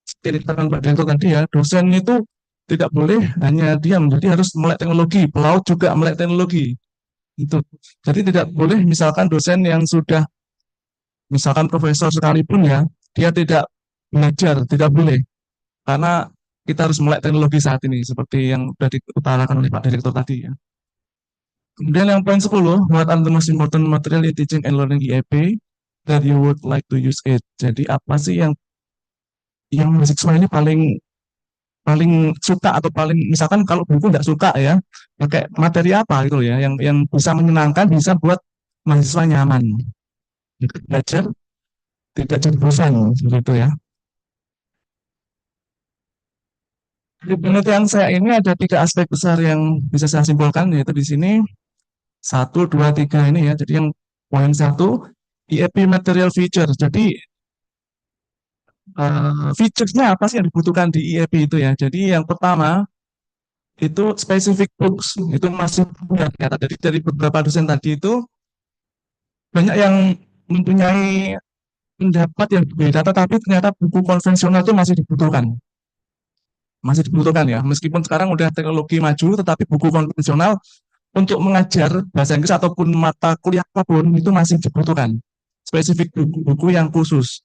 Seperti dikatakan Pak Direktur tadi ya, dosen itu tidak boleh hanya diam, jadi harus melek teknologi, pelaut juga melek teknologi. Itu. Jadi tidak boleh misalkan dosen yang sudah, misalkan profesor sekalipun ya, dia tidak belajar, tidak boleh. Karena kita harus melek teknologi saat ini, seperti yang sudah diutarakan oleh Pak Direktur tadi ya. Kemudian yang poin 10, what are the most important material in teaching and learning IEP that you would like to use it? Jadi apa sih yang mahasiswa ini paling paling suka atau paling misalkan kalau buku nggak suka ya pakai materi apa gitu ya yang bisa menyenangkan, bisa buat mahasiswa nyaman belajar, tidak jadi bosan gitu ya. Di penelitian saya ini ada 3 aspek besar yang bisa saya simpulkan, yaitu di sini 1, 2, 3 ini ya. Jadi yang poin 1, IEP material feature. Jadi featuresnya apa sih yang dibutuhkan di IEP itu ya. Jadi yang pertama itu specific books itu masih punya ternyata. Jadi dari beberapa dosen tadi itu banyak yang mempunyai pendapat yang berbeda, tetapi ternyata buku konvensional itu masih dibutuhkan ya. Meskipun sekarang udah teknologi maju, tetapi buku konvensional untuk mengajar bahasa Inggris ataupun mata kuliah apapun itu masih dibutuhkan. Spesifik buku-buku yang khusus.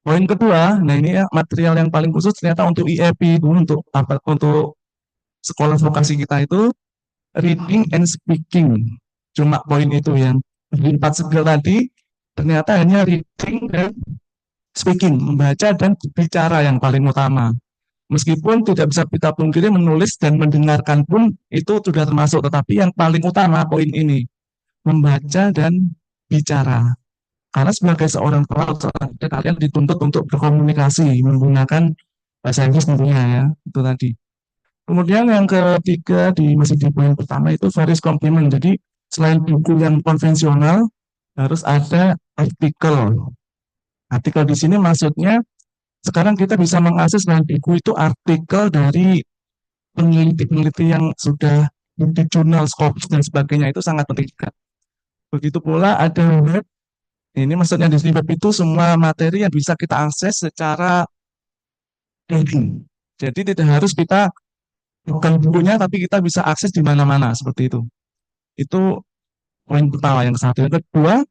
Poin kedua, nah ini ya material yang paling khusus ternyata untuk IEP itu untuk apa? Untuk sekolah vokasi kita itu reading and speaking. Cuma poin itu yang di 4 skill tadi ternyata hanya reading dan speaking, membaca dan bicara yang paling utama. Meskipun tidak bisa kita pungkiri menulis dan mendengarkan pun itu sudah termasuk, tetapi yang paling utama poin ini, membaca dan bicara. Karena sebagai seorang pelaut, kalian dituntut untuk berkomunikasi menggunakan bahasa Inggris tentunya ya, itu tadi. Kemudian yang ketiga masih di poin pertama itu various complement. Jadi selain buku yang konvensional harus ada artikel. Artikel di sini maksudnya sekarang kita bisa mengakses dengan buku itu artikel dari peneliti-peneliti yang sudah di jurnal Scopus dan sebagainya, itu sangat penting juga. Begitu pula ada web. Ini maksudnya di web itu semua materi yang bisa kita akses secara daring. Jadi tidak harus kita bukan bukunya, tapi kita bisa akses di mana-mana seperti itu. Itu poin pertama yang satu. Yang kedua,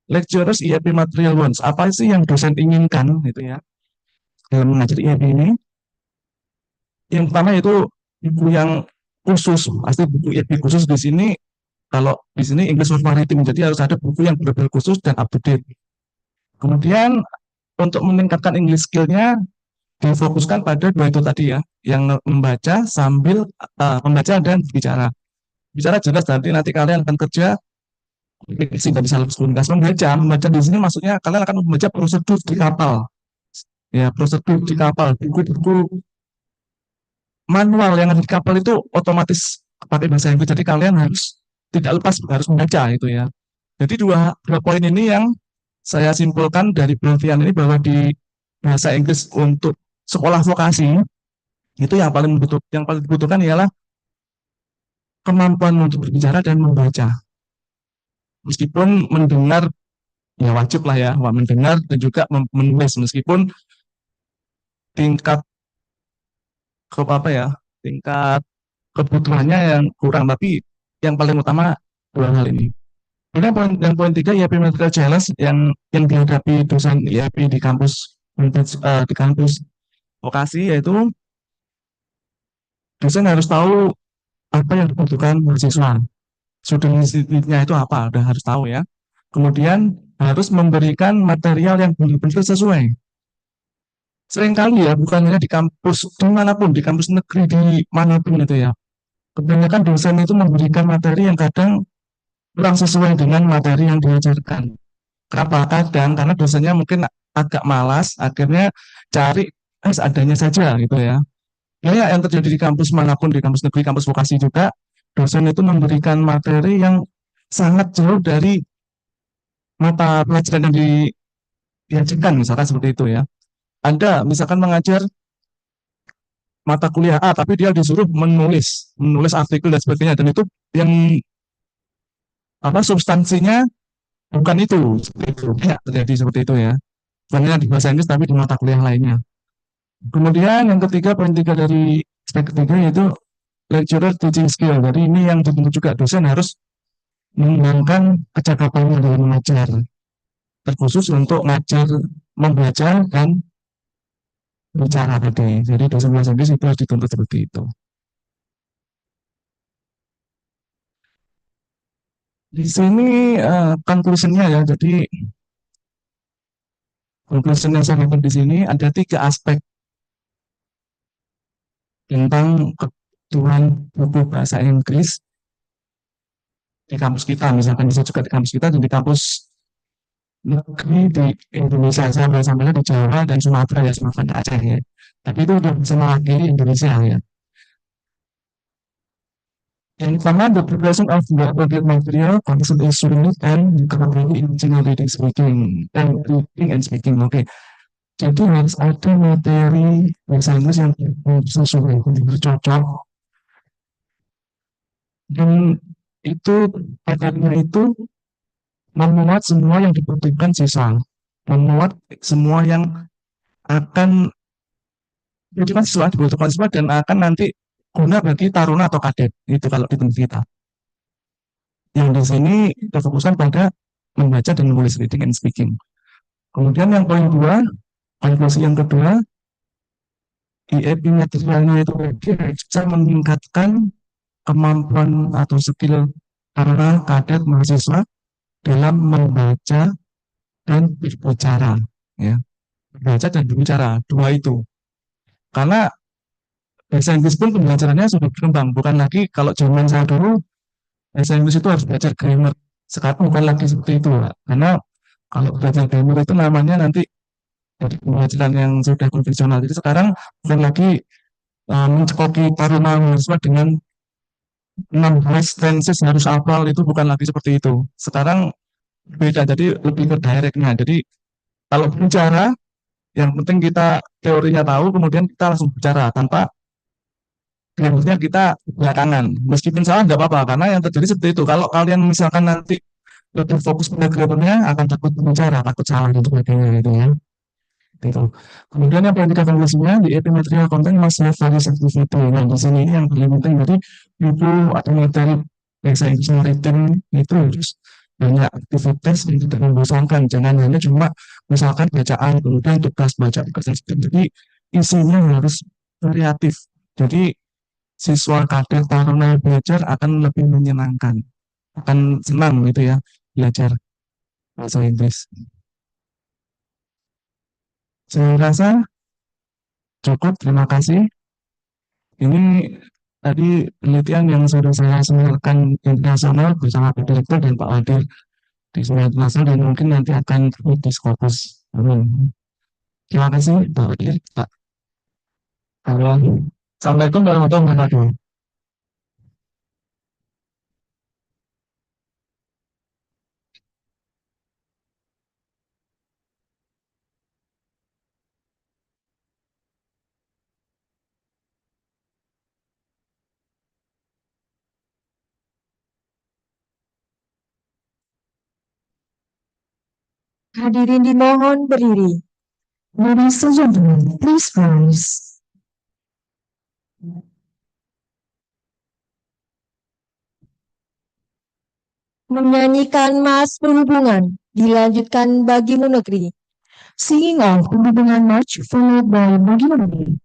lecturers IEP material wants. Apa sih yang dosen inginkan gitu ya dalam mengajar IEP ini? Yang pertama itu buku yang khusus, pasti buku IEP khusus di sini. Kalau di sini English for Maritim, jadi harus ada buku yang benar-benar khusus dan up to date. Kemudian untuk meningkatkan English skill-nya difokuskan pada dua itu tadi ya, yang membaca sambil membaca dan bicara. Bicara jelas nanti kalian akan kerja tidak bisa lebih komunikasi. Membaca di sini maksudnya kalian akan membaca prosedur di kapal, ya prosedur di kapal, buku-buku manual yang ada di kapal itu otomatis pakai bahasa Inggris. Jadi kalian harus tidak lepas harus membaca itu ya. Jadi dua poin ini yang saya simpulkan dari penelitian ini bahwa di bahasa Inggris untuk sekolah vokasi itu yang paling dibutuhkan ialah kemampuan untuk berbicara dan membaca. Meskipun mendengar ya wajib lah ya, mendengar dan juga menulis meskipun tingkat tingkat kebutuhannya yang kurang, tapi yang paling utama dua hal ini. Kemudian yang poin tiga IAP Medical Challenge yang dihadapi dosen IAP di kampus vokasi, yaitu dosen harus tahu apa yang dibutuhkan mahasiswa. Student need-nya itu apa, udah harus tahu ya. Kemudian harus memberikan material yang benar-benar sesuai. Seringkali ya, bukan hanya di kampus dimanapun, di kampus negeri di manapun itu ya. Kebanyakan dosen itu memberikan materi yang kadang kurang sesuai dengan materi yang diajarkan. Kenapa? Kadang karena dosennya mungkin agak malas, akhirnya cari seadanya saja gitu ya. Ya, yang terjadi di kampus manapun, di kampus negeri, kampus vokasi juga, dosen itu memberikan materi yang sangat jauh dari mata pelajaran yang diajarkan, misalkan seperti itu ya. Anda misalkan mengajar mata kuliah A, tapi dia disuruh menulis artikel dan sebagainya, dan itu yang substansinya bukan itu, seperti itu. Ya, terjadi seperti itu ya. Bukan hanya di bahasa Inggris, tapi di mata kuliah lainnya. Kemudian yang ketiga, poin tiga dari aspek ketiga yaitu lecturer teaching skill. Jadi ini yang dituntut juga dosen harus mengembangkan kecakapannya dalam mengajar, terkhusus untuk ngajar membaca dan bicara tadi. Jadi dosen bahasa Inggris itu harus dituntut seperti itu. Di sini conclusion-nya ya. Jadi conclusion yang saya dapat di sini ada 3 aspek tentang kebutuhan buku bahasa Inggris di kampus kita. Misalkan bisa juga di kampus kita dan di kampus negeri di Indonesia. Saya sampainya di Jawa dan Sumatera ya, Sumatera dan Aceh ya. Tapi itu udah bisa mewakili Indonesia ya. Yang pertama, the preparation of the appropriate material, content is unique and capability in reading and speaking. Oke. Jadi harus ada materi bahasa Inggris yang sesuai, cocok. Dan itu pakarnya itu memuat semua yang dibutuhkan siswa, memuat semua yang akan dibutuhkan siswa dan akan nanti guna bagi taruna atau kadet. Itu kalau di tempat kita. Yang di sini kita fokuskan pada membaca dan menulis, reading and speaking. Kemudian yang poin 2, konklusi yang kedua, IEP materialnya itu bisa meningkatkan kemampuan atau skill para kadet mahasiswa dalam membaca dan berbicara, ya. Membaca dan berbicara, dua itu. Karena bahasa Inggris pun pembelajarannya sudah berkembang, bukan lagi kalau zaman saya dulu bahasa Inggris itu harus belajar grammar. Sekarang bukan lagi seperti itu, Pak. Karena kalau belajar grammar itu namanya nanti dari pembelajaran yang sudah konvensional. Jadi sekarang bukan lagi mencekoki taruna mahasiswa dengan 16 tenses harus hafal, itu bukan lagi seperti itu. Sekarang beda, jadi lebih ke directnya. Jadi kalau bicara, yang penting kita teorinya tahu, kemudian kita langsung bicara tanpa grammarnya kita belakangan. Meskipun salah nggak apa-apa, karena yang terjadi seperti itu. Kalau kalian misalkan nanti lebih fokus pada grammarnya, akan takut bicara, takut salah dan sebagainya gitu ya. Gitu. Kemudian yang paling konklusinya di EP material content must have value activity. Nah di sini yang paling penting dari buku atau materi bahasa Inggris maritim itu harus banyak aktivitas yang tidak membosankan. Jangan hanya cuma misalkan bacaan, kemudian tugas baca tugas tersebut. Jadi isinya harus variatif. Jadi siswa kadang taruna belajar akan lebih menyenangkan, akan senang gitu ya belajar bahasa Inggris. Saya rasa cukup, terima kasih. Ini tadi penelitian yang sudah saya semelkan internasional bersama Pak Direktur dan Pak Wadir di Sekolah Internasional dan mungkin nanti akan di Scopus. Amin. Terima kasih Pak Wadir, Pak. Halo. Assalamualaikum warahmatullahi wabarakatuh. Hadirin dimohon berdiri. Ladies and gentlemen, please rise. Menyanyikan Mas Perhubungan dilanjutkan Bagimu Negeri. Singing of Perhubungan March followed by Bagaimana Negeri.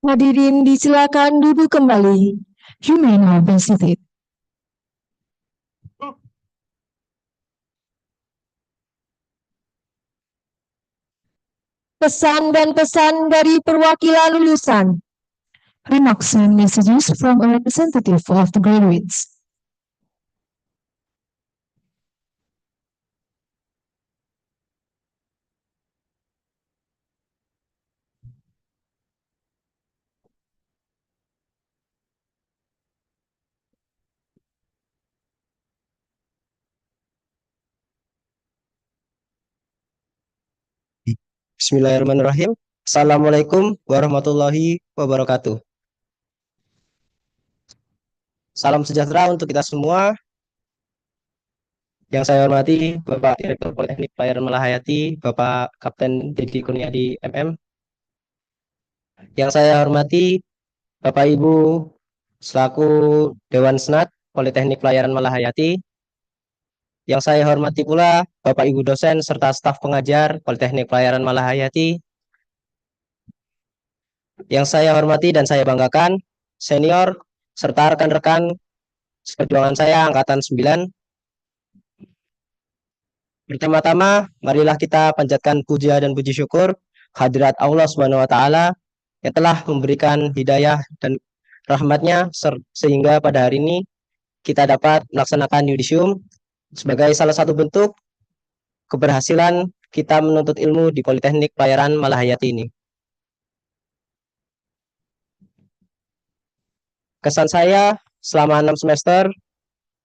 Hadirin disilakan duduk kembali. You may now be seated. Pesan dan pesan dari perwakilan lulusan. Remarks and messages from a representative of the graduates. Bismillahirrahmanirrahim. Assalamualaikum warahmatullahi wabarakatuh. Salam sejahtera untuk kita semua. Yang saya hormati Bapak Direktur Politeknik Pelayaran Malahayati, Bapak Kapten Dedi Kurniadi MM. Yang saya hormati Bapak Ibu selaku Dewan Senat Politeknik Pelayaran Malahayati. Yang saya hormati pula Bapak Ibu dosen serta staf pengajar Politeknik Pelayaran Malahayati. Yang saya hormati dan saya banggakan senior serta rekan-rekan seperjuangan saya angkatan 9. Pertama-tama, marilah kita panjatkan puja dan puji syukur hadirat Allah Subhanahu wa taala yang telah memberikan hidayah dan rahmatnya sehingga pada hari ini kita dapat melaksanakan yudisium sebagai salah satu bentuk keberhasilan kita menuntut ilmu di Politeknik Pelayaran Malahayati ini. Kesan saya selama 6 semester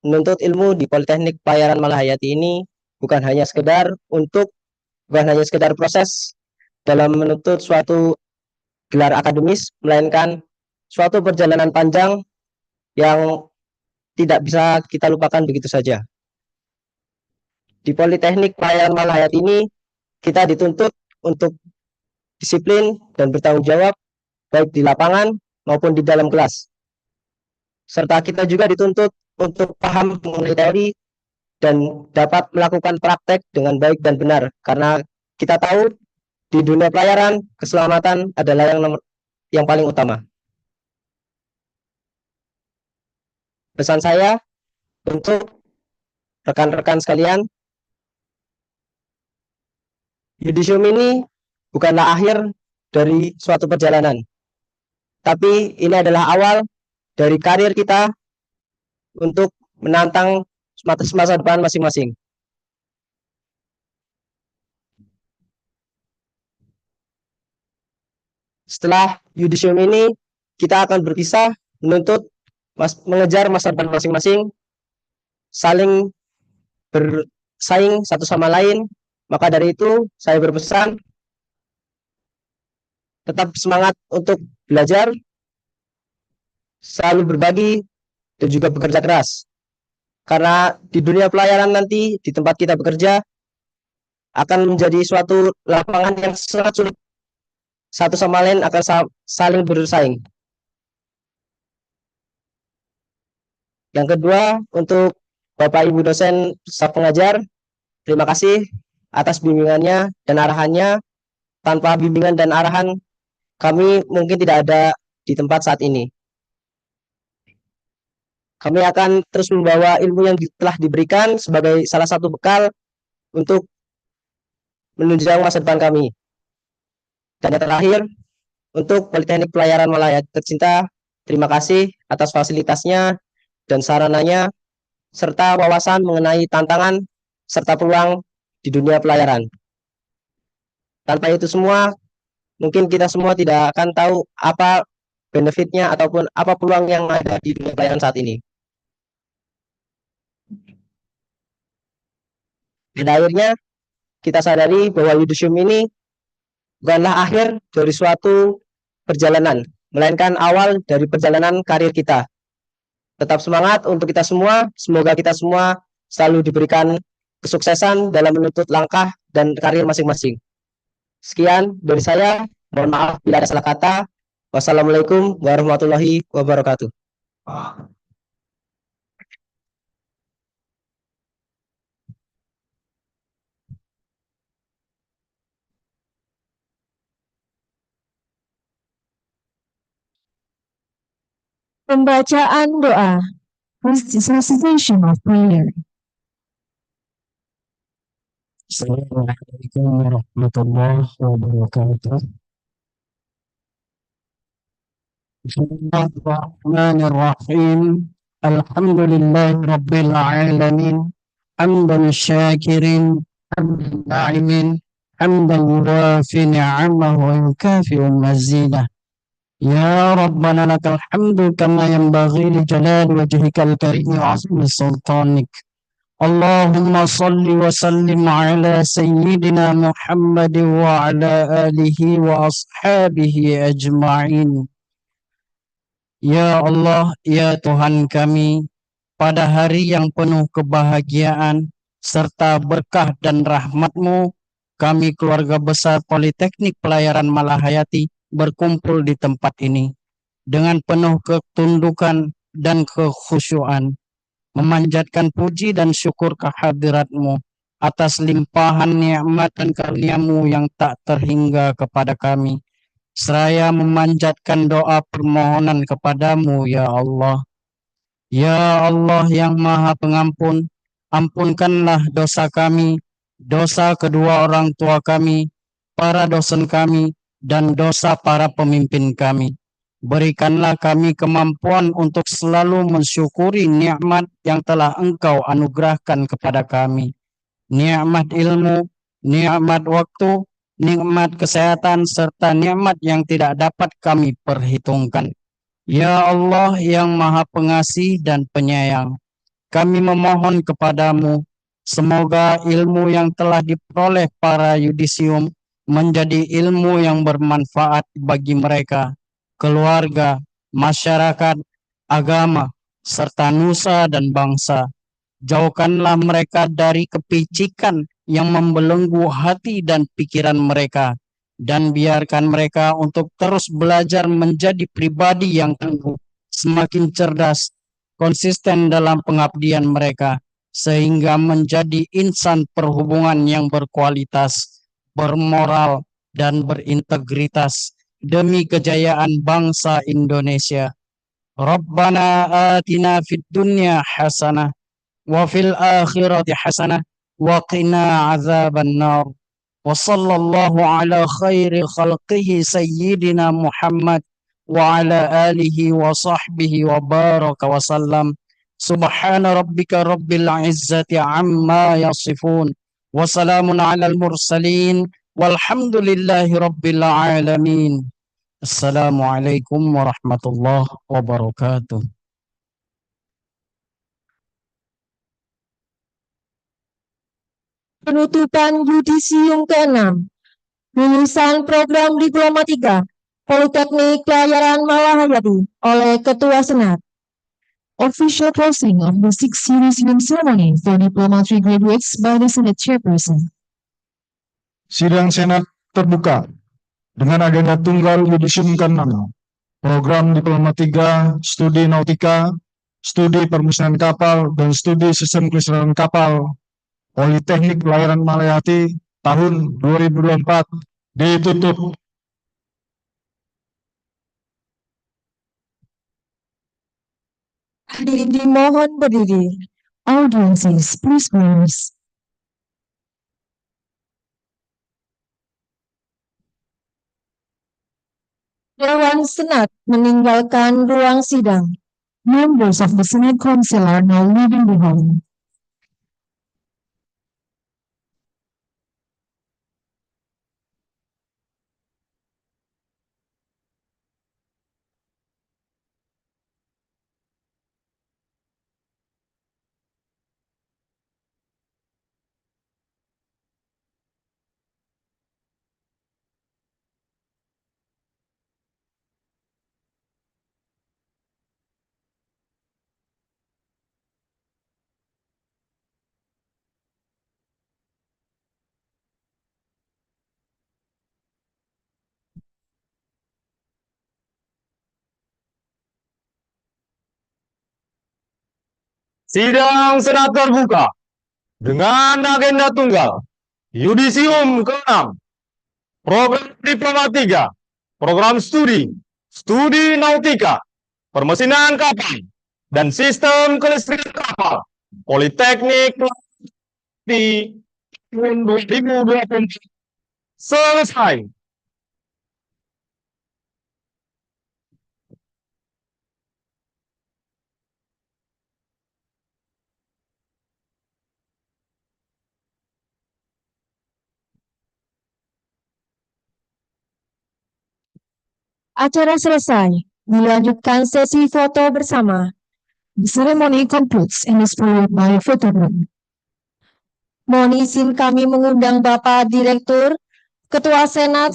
menuntut ilmu di Politeknik Pelayaran Malahayati ini bukan hanya sekedar proses dalam menuntut suatu gelar akademis, melainkan suatu perjalanan panjang yang tidak bisa kita lupakan begitu saja. Di Politeknik Pelayaran Malahayati ini kita dituntut untuk disiplin dan bertanggung jawab baik di lapangan maupun di dalam kelas. Serta kita juga dituntut untuk paham mengenai teori dan dapat melakukan praktek dengan baik dan benar. Karena kita tahu di dunia pelayaran, keselamatan adalah yang paling utama. Pesan saya untuk rekan-rekan sekalian, yudisium ini bukanlah akhir dari suatu perjalanan, tapi ini adalah awal dari karir kita untuk menantang masa depan masing-masing. Setelah yudisium ini, kita akan berpisah menuntut mengejar masa depan masing-masing, saling bersaing satu sama lain. Maka dari itu, saya berpesan tetap semangat untuk belajar, selalu berbagi, dan juga bekerja keras. Karena di dunia pelayaran nanti, di tempat kita bekerja, akan menjadi suatu lapangan yang sangat sulit. Satu sama lain akan saling bersaing. Yang kedua, untuk Bapak Ibu dosen staf pengajar, terima kasih atas bimbingannya dan arahannya. Tanpa bimbingan dan arahan, kami mungkin tidak ada di tempat saat ini. Kami akan terus membawa ilmu yang telah diberikan sebagai salah satu bekal untuk menunjang masa depan kami. Dan yang terakhir, untuk Politeknik Pelayaran Malahayati tercinta, terima kasih atas fasilitasnya dan sarananya, serta wawasan mengenai tantangan serta peluang di dunia pelayaran. Tanpa itu semua, mungkin kita semua tidak akan tahu apa benefitnya ataupun apa peluang yang ada di dunia pelayaran saat ini. Pada akhirnya, kita sadari bahwa yudisium ini bukanlah akhir dari suatu perjalanan, melainkan awal dari perjalanan karir kita. Tetap semangat untuk kita semua, semoga kita semua selalu diberikan kesuksesan dalam menuntut langkah dan karir masing-masing. Sekian dari saya, mohon maaf bila ada salah kata. Wassalamualaikum warahmatullahi wabarakatuh. Pembacaan doa. Recitation of prayer. Assalamualaikum warahmatullahi wabarakatuh. Bismillahirrahmanirrahim. Alhamdulillahi rabbil alamin. Hamdan syakirin, hamdan na'imin, hamdan yuwafi ni'amahu wa yukafi'u mazidah. Ya Rabbana lakal hamdu kama yanbaghi li jalali wajhikal karim wa 'azimi sultanik. Allahumma salli wa sallim ala sayyidina Muhammad wa ala alihi wa ashabihi ajma'in. Ya Allah, ya Tuhan kami, pada hari yang penuh kebahagiaan serta berkah dan rahmat-Mu, kami keluarga besar Politeknik Pelayaran Malahayati berkumpul di tempat ini dengan penuh ketundukan dan kekhusyuan. memanjatkan puji dan syukur kehadirat-Mu atas limpahan nikmat dan karunia-Mu yang tak terhingga kepada kami. Seraya memanjatkan doa permohonan kepadamu, ya Allah. Ya Allah yang Maha Pengampun, ampunkanlah dosa kami, dosa kedua orang tua kami, para dosen kami, dan dosa para pemimpin kami. Berikanlah kami kemampuan untuk selalu mensyukuri nikmat yang telah Engkau anugerahkan kepada kami. Nikmat ilmu, nikmat waktu, nikmat kesehatan, serta nikmat yang tidak dapat kami perhitungkan. Ya Allah yang Maha Pengasih dan Penyayang, kami memohon kepadamu, semoga ilmu yang telah diperoleh para yudisium menjadi ilmu yang bermanfaat bagi mereka, keluarga, masyarakat, agama, serta nusa dan bangsa. Jauhkanlah mereka dari kepicikan yang membelenggu hati dan pikiran mereka, dan biarkan mereka untuk terus belajar menjadi pribadi yang tangguh, semakin cerdas, konsisten dalam pengabdian mereka, sehingga menjadi insan perhubungan yang berkualitas, bermoral, dan berintegritas demi kejayaan bangsa Indonesia. Rabbana atina fid dunya hasanah wa fil akhirati hasanah wa qina azaban nar. Wa sallallahu ala khairi khalqihi sayyidina Muhammad wa ala alihi wa sahbihi wa baraka wa sallam. Subhana rabbika rabbil izzati amma yasifun wa salamun ala al-mursalin walhamdulillahi rabbil alamin. Assalamualaikum warahmatullahi wabarakatuh. Penutupan yudisium ke-6, lulusan program Diploma 3, Politeknik Pelayaran Malahayati oleh Ketua Senat. Official closing of the 6th yudisium ceremony for Diploma 3 graduates by the Senate Chairperson. Sidang Senat terbuka dengan agenda tunggal yudisium ke-6, program Diploma 3, Studi Nautika, Studi Permesingan Kapal, dan Studi Sistem Kelistrikan Kapal, Politeknik Pelayaran Malahayati tahun 2024 ditutup. Hadirin dimohon berdiri. Audiences, please rise. Dewan Senat meninggalkan ruang sidang. Members of the Senate Council are now leaving the hall. Sidang Senat terbuka dengan agenda tunggal yudisium ke-6, program Diploma 3, program studi nautika, permesinan kapal, dan sistem kelistrikan kapal, Politeknik di tahun 2024 selesai. Acara selesai. Dilanjutkan sesi foto bersama. The ceremony concludes and is followed by a photo group. Mohon izin kami mengundang Bapak Direktur, Ketua Senat